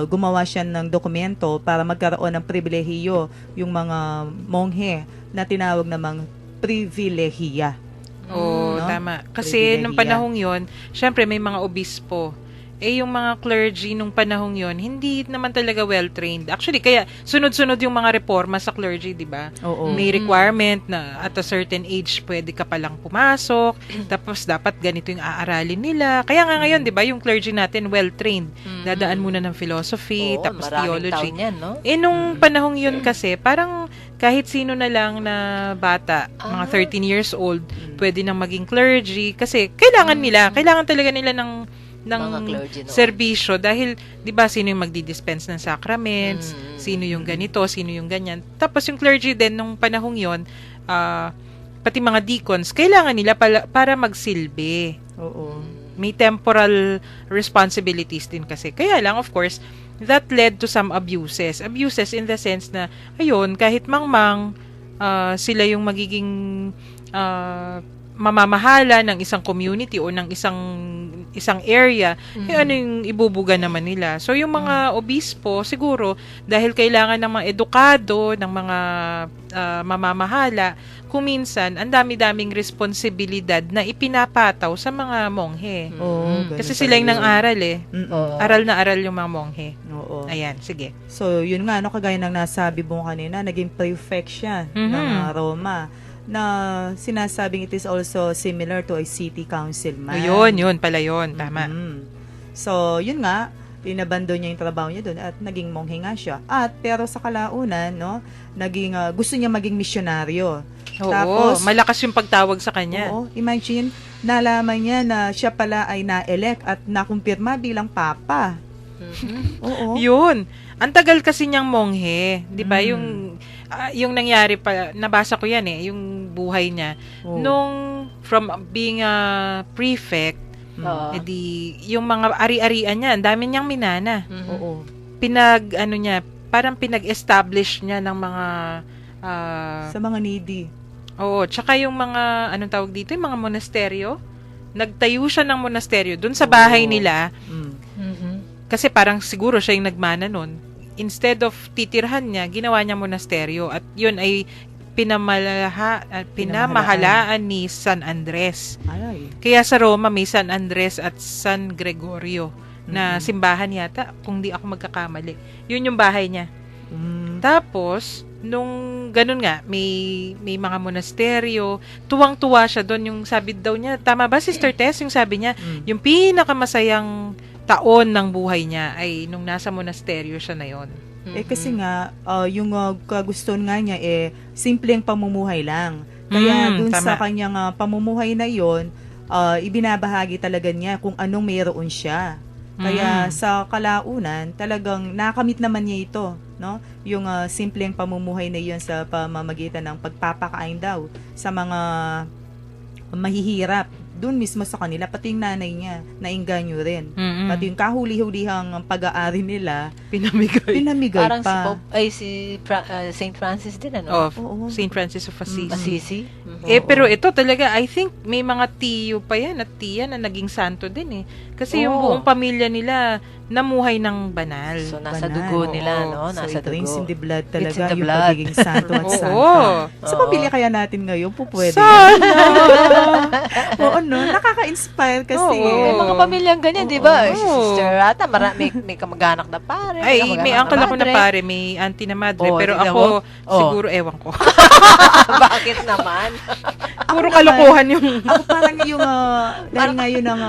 gumawa siya ng dokumento para magkaroon ng pribilehiyo yung mga monghe na tinawag namang privilehiya. Oo, No? tama. Kasi nung Pribilehiya. panahong yon, syempre may mga obispo. Yung mga clergy nung panahong yon, hindi naman talaga well-trained. Actually, kaya sunod-sunod yung mga reforma sa clergy, di ba? Oo. May requirement na at a certain age pwede ka palang pumasok, tapos dapat ganito yung aaralin nila. Kaya nga ngayon, di ba, yung clergy natin well-trained. Dadaan muna ng philosophy, Oo, tapos maraming theology. taon yan, no? Nung panahong yun kasi, parang kahit sino na lang na bata, mga 13 years old, pwede nang maging clergy kasi kailangan talaga nila ng Mga clergy noon. serbisyo dahil 'di ba sino yung magdi-dispense ng sacraments, sino yung ganito, sino yung ganyan. Tapos yung clergy din nung panahong 'yon, pati mga deacons kailangan nila para magsilbi. Oo. May temporal responsibilities din kasi. Kaya lang of course, that led to some abuses. Abuses in the sense na ayun, kahit mangmang sila yung magiging mamamahala ng isang community o ng isang area, ano yung ibubuga naman nila. So, yung mga obispo, siguro, dahil kailangan ng mga edukado, ng mga mamamahala, kuminsan, ang dami-daming responsibilidad na ipinapataw sa mga monghe. Oo, ganun Kasi sila yung talaga yun. nang-aral eh. Oo. Aral na aral yung mga monghe. Oo. Ayan, sige. So, yun nga, kagaya ng nasabi mo kanina, naging prefect siya ng Roma na sinasabing it is also similar to a city councilman. O, yun pala yun. Tama. So, yun nga, pinabando niya yung trabaho niya doon at naging monghe nga siya. Pero sa kalaunan, no, gusto niya maging misyonaryo. Oo, Tapos, malakas yung pagtawag sa kanya. Oo, imagine, nalaman niya na siya pala ay na-elect at nakumpirma bilang papa. Oo. Yun. Ang tagal kasi niyang monghe, 'di ba? Yung nangyari pa, nabasa ko 'yan eh, yung buhay niya. Oo. Nung from being a prefect, Oo. edi yung mga ari-arian niya, ang dami niyang minana. Oo. Parang pinag-establish niya ng mga Sa mga needy. oo, tsaka yung mga anong tawag dito, yung mga monasteryo. Nagtayo siya ng monasteryo dun sa bahay nila. Kasi parang siguro siya yung nagmana nun. Instead of titirhan niya, ginawa niya monasteryo. At yun ay pinamahalaan ni San Andres. Ay. Kaya sa Roma may San Andres at San Gregorio na Mhm. simbahan yata, kung di ako magkakamali. Yun yung bahay niya. Mm. Tapos, nung ganun nga, may mga monasteryo, tuwang-tuwa siya doon. Yung sabi daw niya, tama ba, Sister Tess? Yung sabi niya, yung pinakamasayang taon ng buhay niya ay nung nasa monasteryo siya na yon. Kasi nga, yung kagustuhan nga niya, simpleng pamumuhay lang. Kaya dun sa tama. kanyang pamumuhay na yon, ibinabahagi talaga niya kung anong mayroon siya. Kaya sa kalaunan, talagang nakamit naman niya ito, no? Yung simpleng pamumuhay na yon sa pamamagitan ng pagpapakain daw sa mga mahihirap. Doon mismo sa kanila, pati yung nanay niya, nainganyo rin. Pati yung kahuli-hulihang pag-aari nila, pinamigay Parang pa. si St. Francis din, ano? Oo. St. Francis of Assisi. Assisi. Pero ito talaga, I think may mga tiyo pa yan at tiya na naging santo din eh. Kasi yung Oo. buong pamilya nila namuhay ng banal. So, nasa Banal. dugo nila, Oo. no? So, Nasa it runs in dugo. the blood It's talaga in the yung blood. pagiging santo at Oo. santa. Sa Oo. pamilya kaya natin ngayon, po pwede. Sana! Oo, no? Nakaka-inspire kasi. Oo. May mga pamilyang ganyan, di ba? Si Oo. Sister Ata, may kamag-anak na pare. Ay, kamag-anak may na uncle ako na madre. pare, may auntie na madre. Oo, pero tignan ako, mo. Oo. siguro ewan ko. Bakit naman? Puro naman, kalokohan yung... Ako parang yung, dahil nga yun ang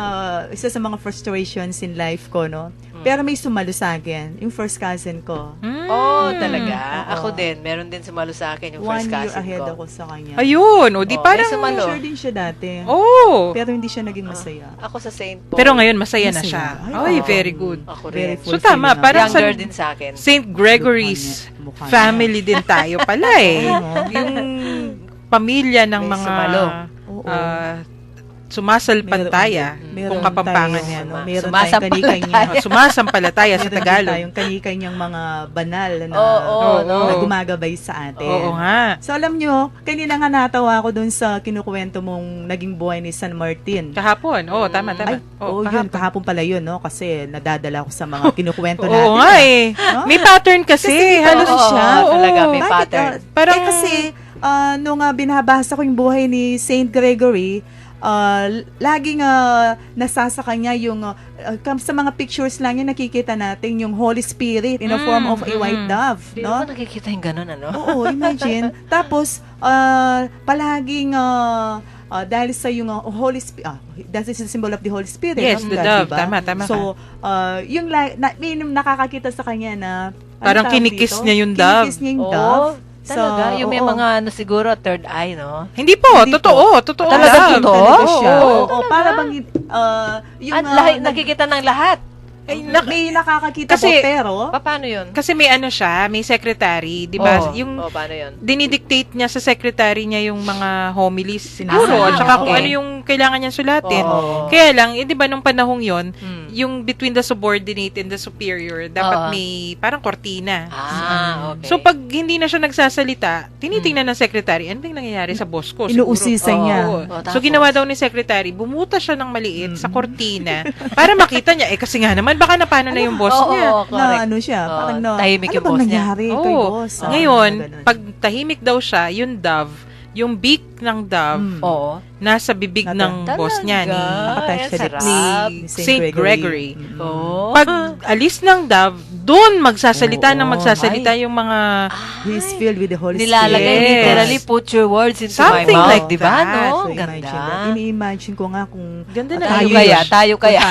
isa sa mga frustrations in life ko, no? Pero may sumalo sa akin, yung first cousin ko. Oh, talaga. Oo. Ako din. Meron din sumalo sa akin yung 1 first year cousin ahead ko. ako sa kanya. Ayun, o di Oh, parang... may sumalo. Sure din siya dati. Oh! Pero hindi siya naging masaya. Ako sa St. Paul. Pero ngayon, masaya na Masaya. siya. Ay, Ay, oo. very good. Ako Very rin. full. So, tama. Fulfilling Parang Younger sa din sa akin. St. Gregory's Mukha niya. family din tayo pala eh. yung pamilya ng May mga sumalo. Oo. sumasalpantaya Meron kung kapampangan tayong, niya. ano, No? meron tayong Sumasampalataya. kani-kanya. Sumasampalataya sa Meron din Tagalog. tayong kani-kanyang mga banal na, Oo, no? na gumagabay sa atin. Oo nga. So alam nyo, kanina nga natawa ako dun sa kinukwento mong naging buhay ni San Martin. Kahapon. Oo, tama. Ay, yun, kahapon pala yun, no? Kasi nadadala ko sa mga kinukwento natin. Oo nga eh. May pattern kasi. Kasi Halos oo, siya. oo, talaga, may Oo. pattern. Parang- kasi, nung binabasa ko yung buhay ni Saint Gregory, laging nasasa kanya yung sa mga pictures lang yun nakikita natin yung Holy Spirit in the form of a white dove, Hindi no? mo nakikita yung ganun, ano? Oo, imagine. Tapos palaging dahil sa yung Holy Spirit, that is the symbol of the Holy Spirit. Yes, ng the God, dove. diba? Tama ka. So, yung may nakakakita sa kanya na Parang tawag kinikis dito? niya yung dove. Kinikis niya yung Oo, dove. talaga. Yung may oo. mga, siguro, third eye, no? Hindi po. Hindi Totoo. Totoo. Talaga lang. totoo? Talaga siya. Oo. Oo, para bang yung At nakikita ng lahat. Ay, may nakakakita po Kasi- pero Paano yun? Kasi may ano siya, may secretary, 'di ba? Oo. Yung Oo, paano yun? dinidictate niya sa secretary niya yung mga homilies Sinasabi. siguro, at saka kung okay. ano yung kailangan niyang sulatin. Oo. Kaya lang, 'di ba nung panahong 'yon, Hmm. yung between the subordinate and the superior, dapat Oo. may parang kortina. Okay. So pag hindi na siya nagsasalita, tinitingnan ng secretary, ano bang nangyayari sa boss ko? inuusisa Oo. niya. Oo. Oh, So tapos? ginawa daw ni secretary, bumuta siya ng maliit sa kortina para makita niya, kasi nga naman, baka na paano na yung boss Oo, niya. oo, correct. Na ano siya, Oo, parang na, tahimik ano yung bang boss niya. nangyari kay Oo. boss? Ngayon, Ganun. pag tahimik daw siya, yung dove, yung beak ng dove, Mm. Oo. nasa bibig ng Talaga? boss niya ni Nakatouch Ay, sa lips sarap. ni Saint Gregory. Mm. Oo. Pag alis ng dove, doon magsasalita Oo, ng magsasalita yung mga He is filled with the Holy Nilalagay, Yes. literally, put your words into Something my mouth. like Diba, that. no? So, Ganda. imagine that. Ini-imagine ko nga kung ganda na Tayo yun. kaya, tayo kaya.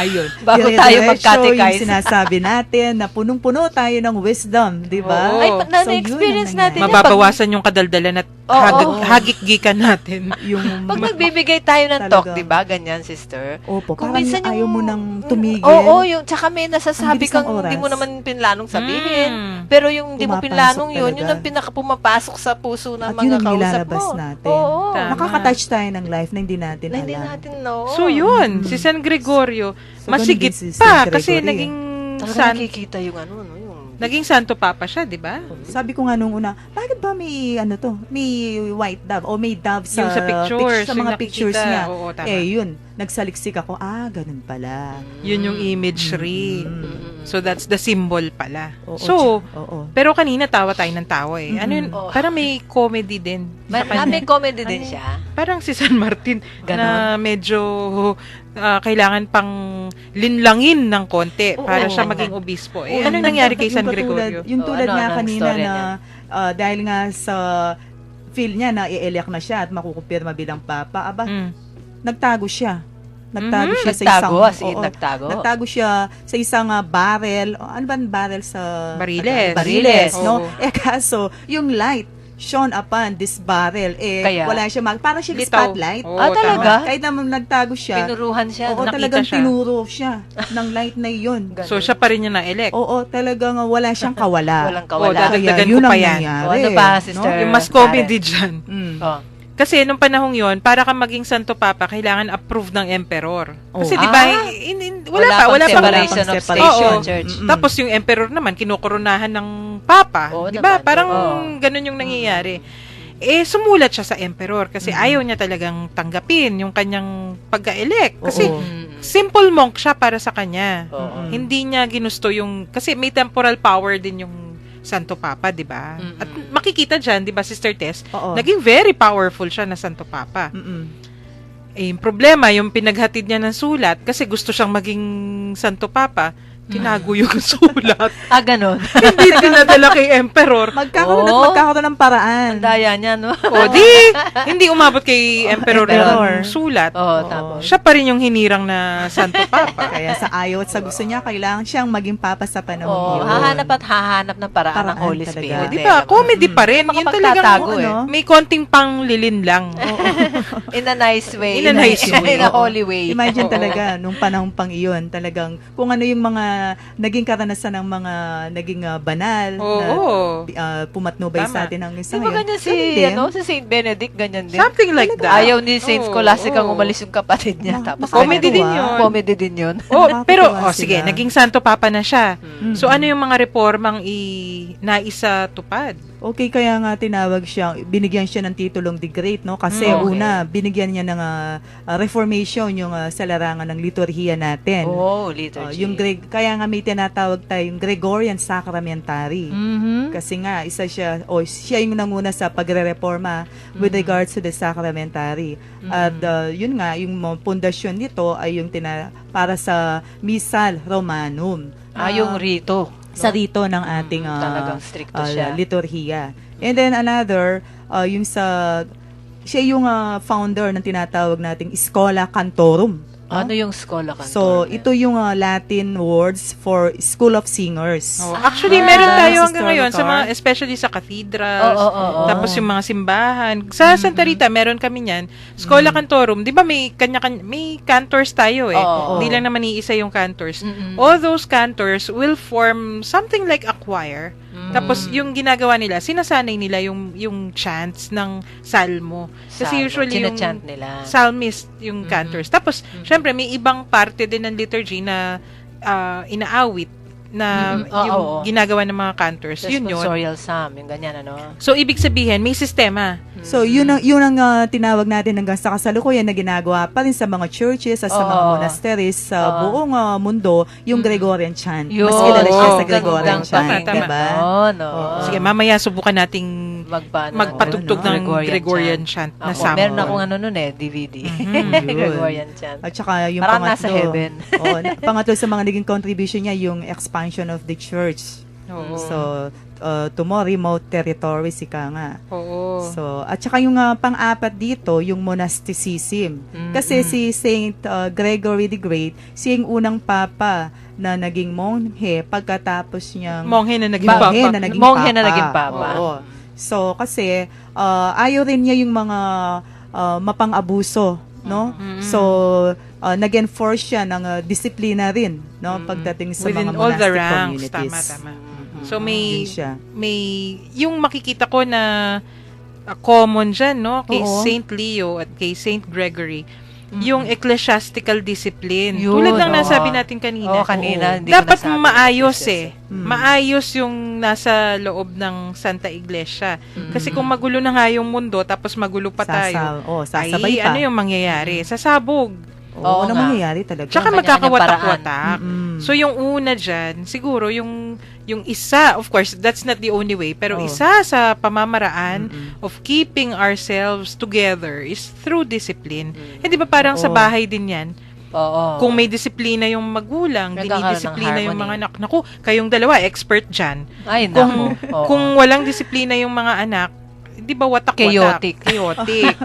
Bago tayo mag-catechize. Yung sinasabi natin na punong-puno tayo ng wisdom, di ba? Oo. Ay, So, na-experience yun ang natin yan. Mababawasan yung kadaldalan at Oo. hagik-gikan natin. Yung Pag nagbibigay tayo ng talk, Talaga. di ba? Ganyan, sister. Opo, Kung parang minsan yung ayaw mo nang tumigil. Oo, yung tsaka may nasasabi Ang bilis ng kang oras. hindi mo naman pinlanong sabihin. Mm. Pero yung hindi mo Pumapasok pinlanong yun, yun talaga. ang pinaka-pumapasok sa puso ng At mga yun ang kausap nilalabas mo. natin. Oo. Tama. Nakaka-touch tayo ng life na hindi natin Na hindi alam. natin, no? So yun, si San Gregorio, So, masigit ganun din si pa San kasi Gregory. naging Talaga nakikita yung ano, no? Yung naging santo papa siya, di ba? Sabi ko nga nung una, bakit ba may ano to, may white dove o may dove sa, Yung sa pictures, sa yung mga nakikita. pictures niya? Oo, tama. Eh yun, nagsaliksik ako, ganun pala. Yun yung imagery. So that's the symbol pala. Oo, So, oo. pero kanina tawa tayo ng tawa eh. Ano yun? Oo. Parang may comedy din. sa kanya. May comedy din siya. Parang si San Martin Ganon. na medyo kailangan pang linlangin ng konti para Oo. siya maging obispo. Oo, Ano nangyari kay San Gregorio? Yung tulad Ano nga ang kanina storya na dahil nga sa feel niya na i-elect na siya at makukumpirma bilang papa, nagtago siya. Nagtago siya sa isang... Nagtago? Nagtago siya sa isang barrel. Ano ba ang barrel sa... Bariles. Bariles, no? Oo. Kaso, yung light shone upon this barrel. Kaya? Wala siya parang siya Litaw. spotlight. Oo, talaga? Kahit naman nagtago siya, Pinuruhan siya. oo, nakita talagang siya. tinuro siya ng light na yun. Ganun. So, siya pa rin yung na-elect. Oo, talagang wala siyang kawala. Walang Oo, kawala. dadagdagan yun ko ang pa yan. nangyari, O, ano pa, Sister? Yung mas comedy dyan. Mm. Oh. Kasi nung panahong yon, para ka maging Santo Papa, kailangan approve ng emperor. Kasi Oh. di ba, wala pang separation of separation. station, Oo. church. Tapos yung emperor naman, kinokoronahan ng Papa. Oo Di ba? naman. Parang Oo. ganun yung nangyayari. Sumulat siya sa emperor kasi ayaw niya talagang tanggapin yung kanyang pagka-elect. Kasi Oo. simple monk siya para sa kanya. Oo. Hindi niya ginusto yung, kasi may temporal power din yung Santo Papa, di ba? Mm-mm. At makikita dyan, di ba, Sister Tess, Oo. naging very powerful siya na Santo Papa. Mm-mm. Yung problema, yung pinaghatid niya ng sulat, kasi gusto siyang maging Santo Papa, tinago yung sulat. Ganon. Hindi dinadala kay Emperor. Magkakaroon ng paraan. Ang daya niya, no? O di, hindi umabot kay Emperor Emperor. yung sulat. Oo, tapos. Siya pa rin yung hinirang na Santo Papa. Kaya sa ayaw at sa gusto niya, kailangan siyang maging papa sa panahon yun. Hahanap ng paraan ng Paraan Holy talaga. Spirit. Di ba? Comedy pa rin. Yun talagang Makapagtatago eh. ano? may konting panglilin lang. In a nice way. In a nice way. In a holy way. Imagine Oo. talaga, nung panahon pang iyon, talagang kung ano yung mga naging karanasan ng mga naging banal Oo. na pumatnubay Tama. sa atin hanggang sa Di ba ngayon. ganyan Ganun din. si Saint Benedict, ganyan din? Something like that. Ayaw ni Saint Oo, Scholastic ang oo. umalis yung kapatid niya. Ma- Tapos Comedy din yun. Comedy din yun. Oh, pero Nakakatuwa sige, sila. naging Santo Papa na siya. Mm. So ano yung mga reformang naisa tupad? Okay, kaya nga tinawag siya, binigyan siya ng titulong the Great, no? Kasi Okay. una, binigyan niya ng reformation yung sa larangan ng liturhiya natin. Oh, liturgy. Kaya nga may tinatawag tayong Gregorian Sacramentary. Mhm. Kasi nga, siya yung nanguna sa pagre-reforma with regards to the sacramentary. At yun nga, yung pundasyon nito ay yung para sa Misal Romanum. Yung rito. Sa rito ng ating Talagang stricto siya. liturhiya. And then another, siya yung founder ng tinatawag nating Schola Cantorum. Ano yung Schola Cantorum? So, ito yung Latin words for School of Singers. Oh, actually, meron tayo hanggang ngayon historical. sa mga, especially sa cathedrals, Oo. tapos yung mga simbahan. Sa Santa Rita, meron kami niyan. Schola Cantorum, di ba may may cantors tayo eh. Oo. Hindi lang naman iisa yung cantors. Mm-mm. All those cantors will form something like a choir. Tapos yung ginagawa nila, sinasanay nila yung chants ng salmo. Kasi Salmo. usually yung Sinachant nila. psalmist yung cantors. Tapos, syempre, may ibang parte din ng liturgy na inaawit na yung Oo. ginagawa ng mga cantors. Yun yun. Responsorial psalm, yung ganyan, ano? So, ibig sabihin, may sistema. So, yun ang tinawag natin hanggang sa kasalukuyan na ginagawa pa rin sa mga churches at sa mga Oo. monasteries sa buong mundo, yung Gregorian chant. Yun. Mas kilala siya sa Oo, Gregorian gandang chant, pakinggan. diba? No. Oo. Sige, mamaya subukan nating magpatugtog Oo, ng Gregorian chant na sample. Meron akong DVD. Yun. Gregorian chant. At saka yung Parang pangatlo. nasa heaven. Pangatlo sa mga naging contribution niya, yung expansion of the church. Oo. So, to more remote territories, ika nga. Oo. So, at saka yung pang-apat dito, yung monasticism. Kasi si Saint Gregory the Great, siya yung unang papa na naging monghe pagkatapos niyang Monghe na naging papa. Monghe na naging papa. Oo. So, kasi ayaw rin niya yung mga mapang-abuso, no? So, nag-enforce siya ng disiplina rin, no? Pagdating sa Within mga all the monastic ranks. communities. Tama. So, may Yun siya. yung makikita ko na common dyan, no? Kay Oo. Saint Leo at kay Saint Gregory, yung ecclesiastical discipline. Yun, Tulad ng oo. nasabi natin kanina. Oo, kanina. Hindi ko Dapat nasabi. maayos eh. Mm. Maayos yung nasa loob ng Santa Iglesia. Kasi kung magulo na nga yung mundo, tapos magulo pa tayo, Sasabay ay pa. ano yung mangyayari? Sasabog. Oo na nga. mangyayari talaga. Tsaka Yung kanya-kanyang magkakawatak-watak. Mm-mm. So, yung una dyan, siguro, yung isa, of course, that's not the only way, pero Oo. isa sa pamamaraan Mm-mm. of keeping ourselves together is through discipline. Mm. Eh, di ba parang sa Oo. bahay din yan? Oo. Kung may disiplina yung magulang, Nagkakaroon ng dinidisiplina yung mga harmony. anak. Naku, kayong dalawa, expert dyan. Ay, Kung, nako. Oo. kung walang disiplina yung mga anak, di ba watak-watak? Chaotic. Chaotic.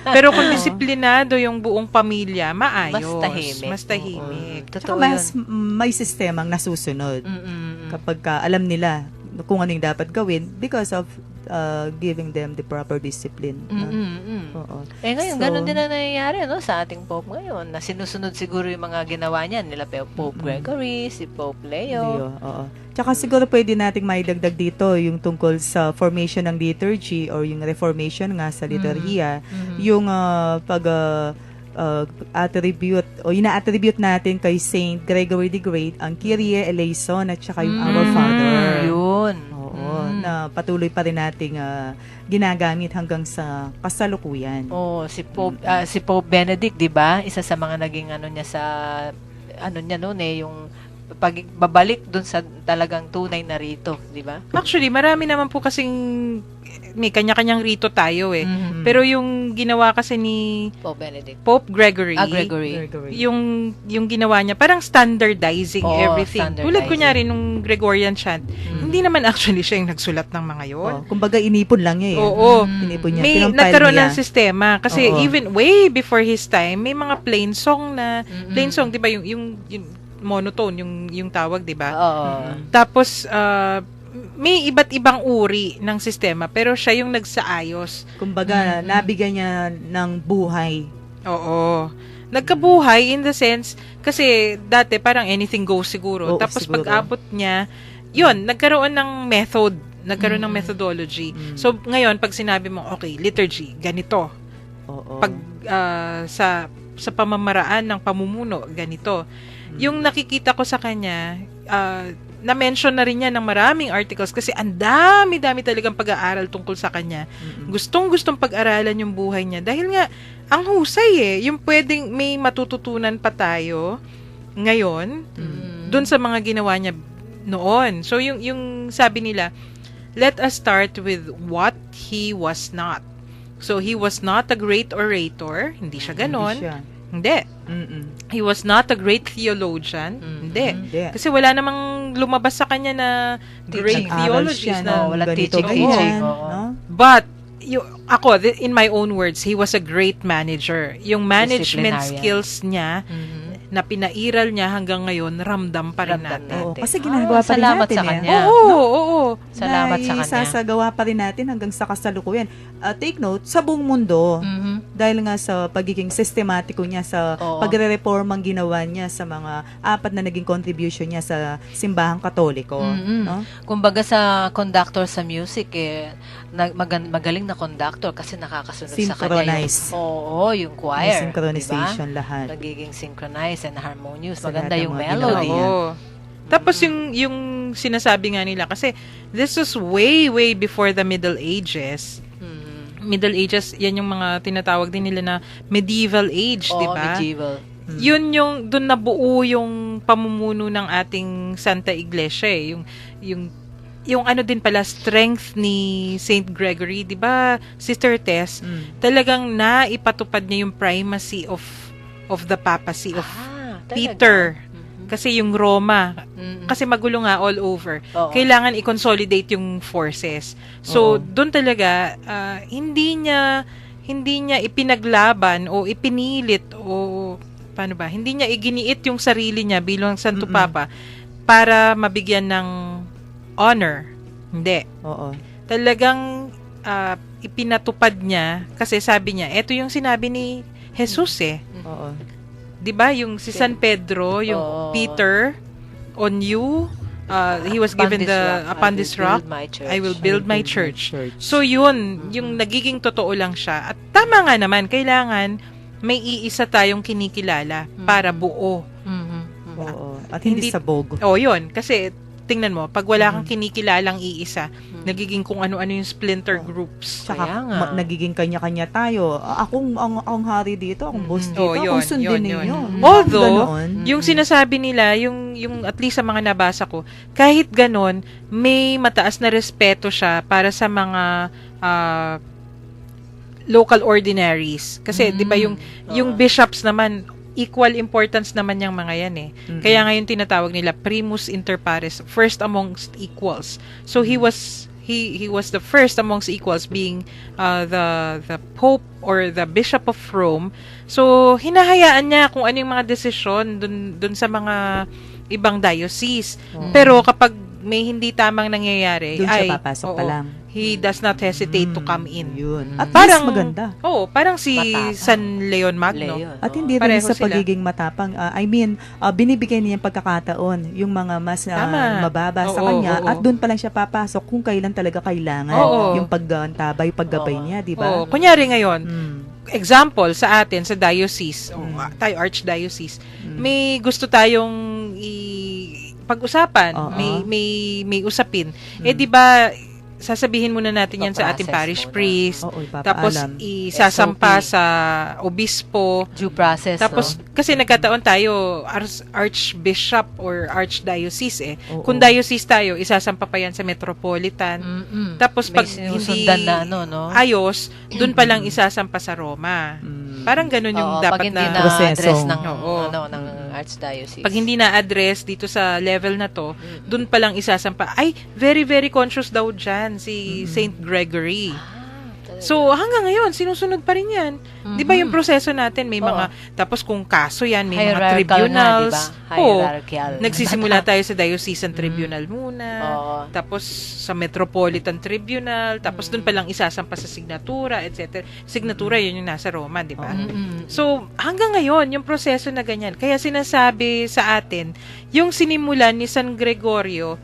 Pero kung disiplinado yung buong pamilya, maayos. Mas tahimik. Mas tahimik. Tsaka Totoo mas yun. may sistemang nasusunod Mm-mm. kapag alam nila kung ano yung dapat gawin because of giving them the proper discipline. no? Mm-mm. Oo. Eh ngayon, So, ganun din na nangyayari sa ating Pope ngayon, na sinusunod siguro yung mga ginawa niya nila Pope Gregory, si Pope Leo. Leo, oo. Tsaka siguro pwede nating maidagdag dito yung tungkol sa formation ng liturgy or yung reformation nga sa liturhiya, yung attribute o ina-attribute natin kay Saint Gregory the Great ang Kyrie eleison at saka yung Our Father. Yun. Oo, na patuloy pa rin nating ginagamit hanggang sa kasalukuyan. Oh, si Pope Benedict, 'di ba? Isa sa mga naging niya sa niya noon yung babalik dun sa talagang tunay na rito, 'di ba? Actually, marami naman po kasing may kanya-kanyang rito tayo eh. Mhm. Pero yung ginawa kasi ni Pope Benedict. Pope Gregory, Gregory. yung ginawa niya, parang standardizing Oo, everything. standardizing. Tulad kunyari nung Gregorian chant, hindi naman actually siya yung nagsulat ng mga yon. Oh, kumbaga inipon lang niya eh. Oo. Inipon niya. May Pinompile nagkaroon niya. ng sistema kasi Oo. even way before his time, may mga plain song na plain song, 'di ba, yung monotone, yung tawag, 'di ba? Oo. Tapos may iba't ibang uri ng sistema pero siya yung nagsaayos. Kumbaga, nabigyan niya ng buhay. Oo. Nagkabuhay in the sense, kasi dati parang anything goes siguro. Oo, Tapos siguro. pag-abot niya, yun, nagkaroon ng method. Nagkaroon ng methodology. So, ngayon, pag sinabi mo, okay, liturgy, ganito. Oo. Pag sa pamamaraan ng pamumuno, ganito. Yung nakikita ko sa kanya, na-mention na rin niya ng maraming articles kasi ang dami-dami talagang pag-aaral tungkol sa kanya. Gustong-gustong pag-aralan yung buhay niya dahil nga ang husay yung pwedeng may matututunan pa tayo ngayon doon sa mga ginawa niya noon. So yung sabi nila, let us start with what he was not. So he was not a great orator, hindi siya ganon. Hindi siya. Hindi. Mm-mm. He was not a great theologian. Hindi. Hindi. Kasi wala namang lumabas sa kanya na great Nag-aral theologist siya na. ng wala ganito, teaching, ganyan, oo. no? But, in my own words, he was a great manager. Yung management Disciplinarian. skills niya, na pinairal niya hanggang ngayon, ramdam pa rin Ramdam natin. Oo, natin. kasi ginagawa pa rin Salamat natin sa kanya. Oo. Salamat sa kanya. Sasagawa pa rin natin hanggang sa kasalukuyan. Take note, sa buong mundo, dahil nga sa pagiging sistematiko niya sa Oo. pagre-reformang ginawa niya sa mga 4 na naging contribution niya sa simbahang katoliko. No? Kumbaga sa conductor sa music, magaling na conductor kasi nakakasunod sa kanya Synchronize. yung May choir. synchronization diba? lahat. Nagiging synchronized and harmonious. Sa Maganda lahat ng yung mga melody. ginawa. Oo. Tapos yung sinasabi nga nila, kasi this was way before the Middle Ages. Middle Ages, yan yung mga tinatawag din nila na medieval age, Oo, di ba? medieval. Yun yung doon nabuo yung pamumuno ng ating Santa Iglesia yung ano din pala strength ni Saint Gregory, 'di ba? Sister Tess, talagang naipatupad niya yung primacy of the papacy of Talaga? Peter. Kasi yung Roma, kasi magulo nga all over. Oo. Kailangan i-consolidate yung forces. So, doon talaga hindi niya ipinaglaban o ipinilit o paano ba? Hindi niya iginiit yung sarili niya bilang Santo Papa para mabigyan ng honor. Hindi. Oo. Talagang ipinatupad niya kasi sabi niya, eto yung sinabi ni Jesus Oo. 'Di ba yung si San Pedro, yung Oo. Peter on you, he was given upon this rock I will build my church. So yun, yung nagiging totoo lang siya. At tama nga naman, kailangan may iisa tayong kinikilala para buo. Oo. At hindi sabog. Oh, yun. Kasi tingnan mo, pag wala kang kinikilalang iisa, nagiging kung ano-ano yung splinter groups. Tsaka Kaya nga. nagiging kanya-kanya tayo. Akong hari dito, akong boss dito, Oh, akong yun, sundin yun. ninyo. Although, Ganoon. yung sinasabi nila, yung at least sa mga nabasa ko, kahit ganon, may mataas na respeto siya para sa mga local ordinaries. Kasi, di ba, yung bishops naman, equal importance naman yung mga yan eh. Kaya ngayon tinatawag nila primus inter pares, first amongst equals. So he was the first amongst equals, being the Pope or the Bishop of Rome. So hinahayaan niya kung ano yung mga desisyon dun sa mga ibang diocese. Pero kapag may hindi tamang nangyayari, Doon siya papasok pa oo, lang. he does not hesitate to come in. Yun. At Parang least maganda. Oo, parang si Matapang. San Leon Magno. Leon. At hindi rin Pareho sa sila. pagiging matapang. Binibigyan niya yung pagkakataon yung mga mas Tama. mababa sa Oo, kanya oo. at doon pa lang siya papasok kung kailan talaga kailangan. Oo. Yung paggantabay, paggabay Oo. niya, di ba? Oo, kunyari ngayon, Mm. example sa atin, sa diocese, tayo archdiocese, may gusto tayong pag-usapan, Oo. may usapin. Eh, di ba, sasabihin muna natin yan sa ating Ipaprocess parish muna. priest, Oo, tapos ipapaalam. isasampa SOP. sa obispo, Due process, tapos, no? kasi nagkataon tayo, archbishop or archdiocese eh. Oo. Kung diocese tayo, isasampa pa yan sa metropolitan. Mm-mm. Tapos May pag hindi sinusundan na ano, no? ayos, dun pa lang isasampa sa Roma. Parang ganun yung Oo, dapat pag hindi na na-address proseso. ng, Oo. ng archdiocese. pag hindi na-address dito sa level na to, dun pa lang isasampa. Ay, very, very conscious daw dyan si Saint Gregory. So, hanggang ngayon, sinusunod pa rin yan. Di ba yung proseso natin, may mga, tapos kung kaso yan, may mga Hierarchical tribunals. nga, diba? Oo. Hierarchical. Nagsisimula tayo sa diocesan tribunal muna. Oo. Tapos sa metropolitan tribunal. Tapos dun pa lang isasampa sa signatura, etc. Signatura, yun yung nasa Roma, di ba? Mm-mm. So, hanggang ngayon, yung proseso na ganyan. Kaya sinasabi sa atin, yung sinimulan ni San Gregorio,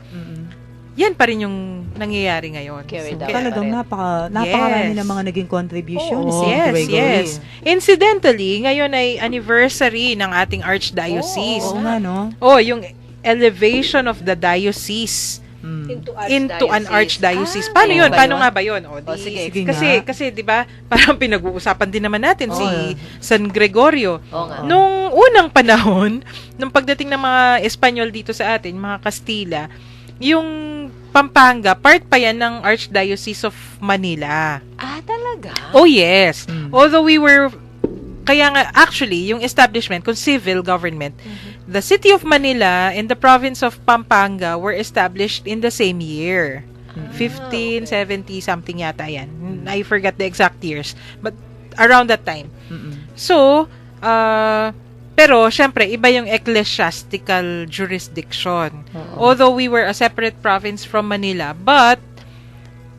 yan pa rin yung nangyayari ngayon. Carried out. Talagang pa rin. napakarami Yes. ng mga naging contribution ni Oo. Saint Yes, Gregory. yes. Incidentally, ngayon ay anniversary ng ating archdiocese. Oo nga, no? Oh, yung elevation of the diocese Mm. into an archdiocese. Paano ayun yun? ba Paano yun? nga ba yun? O, O, sige. Sige kasi 'di ba? Parang pinag-uusapan din naman natin si Oo. San Gregorio. Oo nga. Nung unang panahon, nung pagdating ng mga Espanyol dito sa atin, mga Kastila, yung Pampanga, part pa yan ng Archdiocese of Manila. Ah, talaga? Oh yes. Mm. Although kaya nga, actually, yung establishment, kung civil government, the city of Manila and the province of Pampanga were established in the same year. 1570 something yata yan. I forgot the exact years. But around that time. So, pero, syempre, iba yung ecclesiastical jurisdiction. Although we were a separate province from Manila, but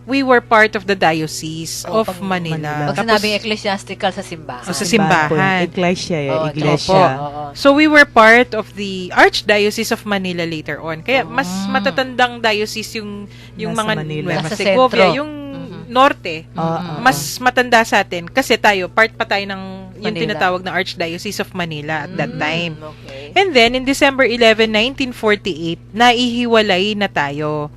we were part of the diocese of Manila. Pag Tapos, sinabing ecclesiastical sa simbahan. Sa simbahan. Iglesia, Oo, iglesia. oo. so we were part of the Archdiocese of Manila later on. Kaya mas matatandang diocese yung Nasa mga Manila. Nueva Nasa Segovia, sentro. yung norte. Oo. Mas matanda sa atin kasi part pa tayo ng yung Manila. tinatawag na Archdiocese of Manila at that time. Okay. And then in December 11, 1948, naihiwalay na tayo.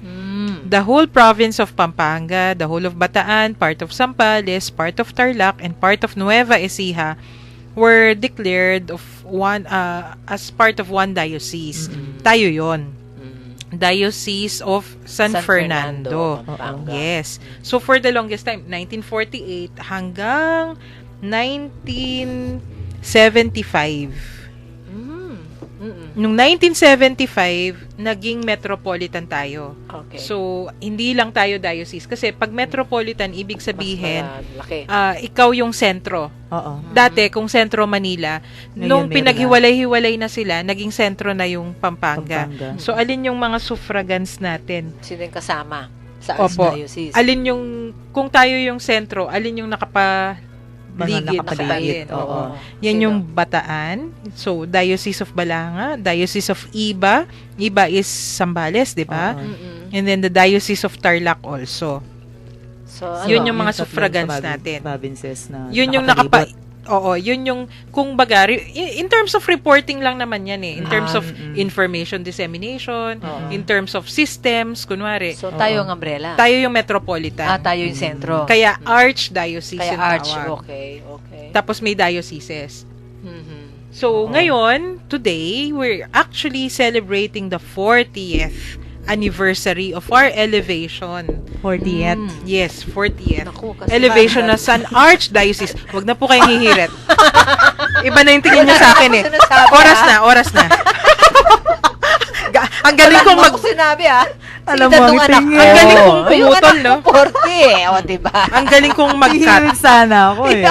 The whole province of Pampanga, the whole of Bataan, part of Zambales, part of Tarlac, and part of Nueva Ecija were declared as part of one diocese. Tayo yon. Diocese of San Fernando. Pampanga. Yes. So for the longest time, 1948 hanggang 1975. Nung 1975, naging metropolitan tayo. Okay. So, hindi lang tayo diocese. Kasi pag metropolitan, ibig sabihin, Laki. ikaw yung sentro. Oo. Dati, kung sentro Manila, nung meron pinaghiwalay-hiwalay na sila, naging sentro na yung Pampanga. Pampanga. So, alin yung mga suffragans natin? Sino yung kasama sa Opo. archdiocese? Alin yung, kung tayo yung sentro, alin yung nakapaligid sa nakapaligid, atin? oo. Yan Sino? yung Bataan. So, Diocese of Balanga, Diocese of Iba. Iba is Zambales, di ba? Oo. And then the Diocese of Tarlac also. So, Yun ano? yung mga tatlong suffragans natin. Provinces na Yun yung nakapalibot. Oo, yun yung, kung baga, in terms of reporting lang naman yan eh. In terms of information dissemination, in terms of systems, kunwari. So, tayo ang umbrella. Tayo yung metropolitan. Tayo yung sentro. Kaya archdiocese Kaya yung arch. tawag. Okay. Tapos may dioceses. Mhm. So, ngayon, today, we're actually celebrating the 40th anniversary of our elevation. 40th. Yes, 40th. Naku, kasi Elevation na San Archdiocese. Huwag na po kayong hihirit. Iba na yung tingin nyo sa akin eh. Sinasabi, Oras na. Ang galing kong Wala mo sinabi Alam Sige, mo, tatong anak tingin. ko. Ang galing kong Yung pumutol, anak no? ko 40 O, diba? Ang galing kong mag-cut. Hihirit sana ako eh.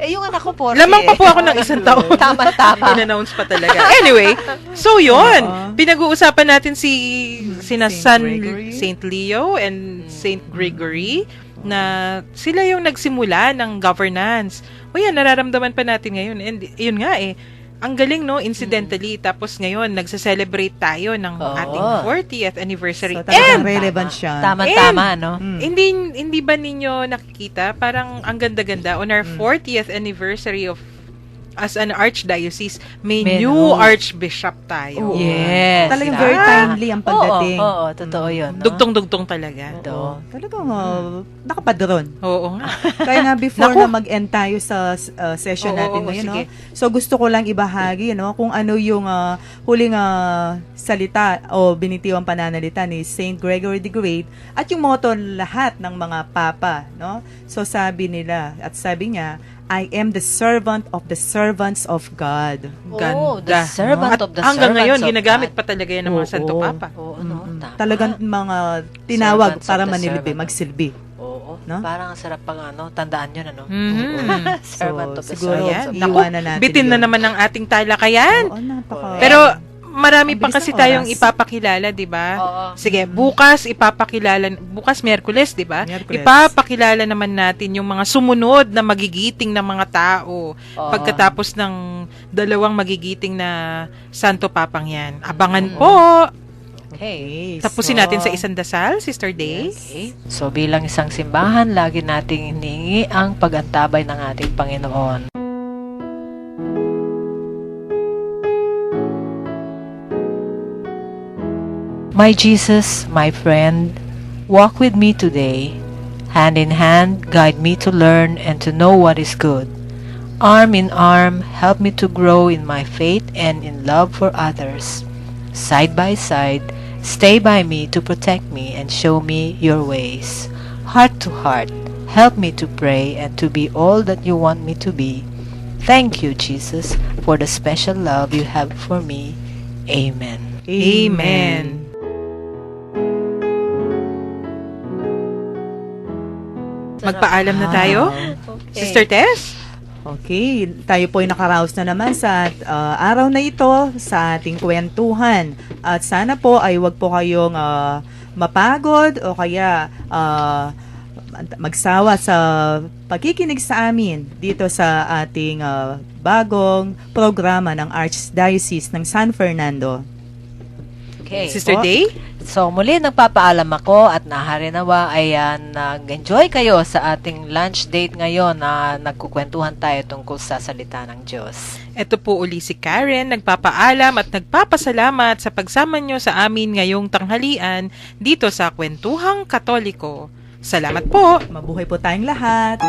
Yung anak ko 40 Lamang pa po ako ng isang taon. Tama. In-announce pa talaga. Anyway, so yun. Pinag-uusapan natin sina Saint Leo and Saint Gregory na sila yung nagsimula ng governance. O yan, nararamdaman pa natin ngayon. And yun nga eh, ang galing no, incidentally. Tapos ngayon, nagse-celebrate tayo ng ating 40th anniversary. So, talagang relevant siya. Tama, no? Hindi ba ninyo nakikita parang ang ganda-ganda on our 40th anniversary of as an archdiocese, may new archbishop tayo. Yes. Talagang very timely ang pagdating. Oo, totoo yun. No? Dugtong-dugtong talaga. Oo. Talagang nakapadron. Oo nga. Kaya nga before Naku. na mag-end tayo sa session Oo, natin oo, ngayon, sige. no? So gusto ko lang ibahagi kung ano yung huling salita o binitiwang pananalita ni Saint Gregory the Great at yung motto lahat ng mga papa, no? So sabi niya, I am the servant of the servants of God. Oh, the Ganda. servant At of the hanggang servants ngayon, of ginagamit God. pa talaga yan ng mga Oo. Santo Papa. Oo, no? Tama. Talagang mga tinawag Servants para of the servant. magsilbi. Oo. No? Parang ang sarap pang tandaan yun, ano? Mhm. Servant of the siguro, servants of Ayan. God. Naku, iwanan natin bitin na yun. naman ang ating talakayan. Oo, napaka. Pero marami Ang pa bilis kasi ng tayong oras. ipapakilala, 'di ba? Oo. Sige, bukas Miyerkules, 'di ba? Miyerkules. Ipapakilala naman natin yung mga sumunod na magigiting ng mga tao Oo. pagkatapos ng dalawang magigiting na Santo Papang 'yan. Abangan po. Okay. Tapusin natin sa isang dasal, Sister Day. Okay. So, bilang isang simbahan, lagi nating hiningi ang pag-antabay ng ating Panginoon. My Jesus, my friend, walk with me today. Hand in hand, guide me to learn and to know what is good. Arm in arm, help me to grow in my faith and in love for others. Side by side, stay by me to protect me and show me your ways. Heart to heart, help me to pray and to be all that you want me to be. Thank you, Jesus, for the special love you have for me. Amen. Amen. Magpaalam na tayo. Sister Tess? Okay, tayo po ay nakaraos na naman sa araw na ito sa ating kwentuhan. At sana po ay wag po kayong mapagod o kaya magsawa sa pagkikinig sa amin dito sa ating bagong programa ng Archdiocese ng San Fernando. Okay. Sister po. Day? So, muli nagpapaalam ako at naharinawa ay nag-enjoy kayo sa ating lunch date ngayon na nagkukwentuhan tayo tungkol sa salita ng Diyos. Ito po uli si Karen, nagpapaalam at nagpapasalamat sa pagsama nyo sa amin ngayong tanghalian dito sa Kwentuhang Katoliko. Salamat po! Mabuhay po tayong lahat!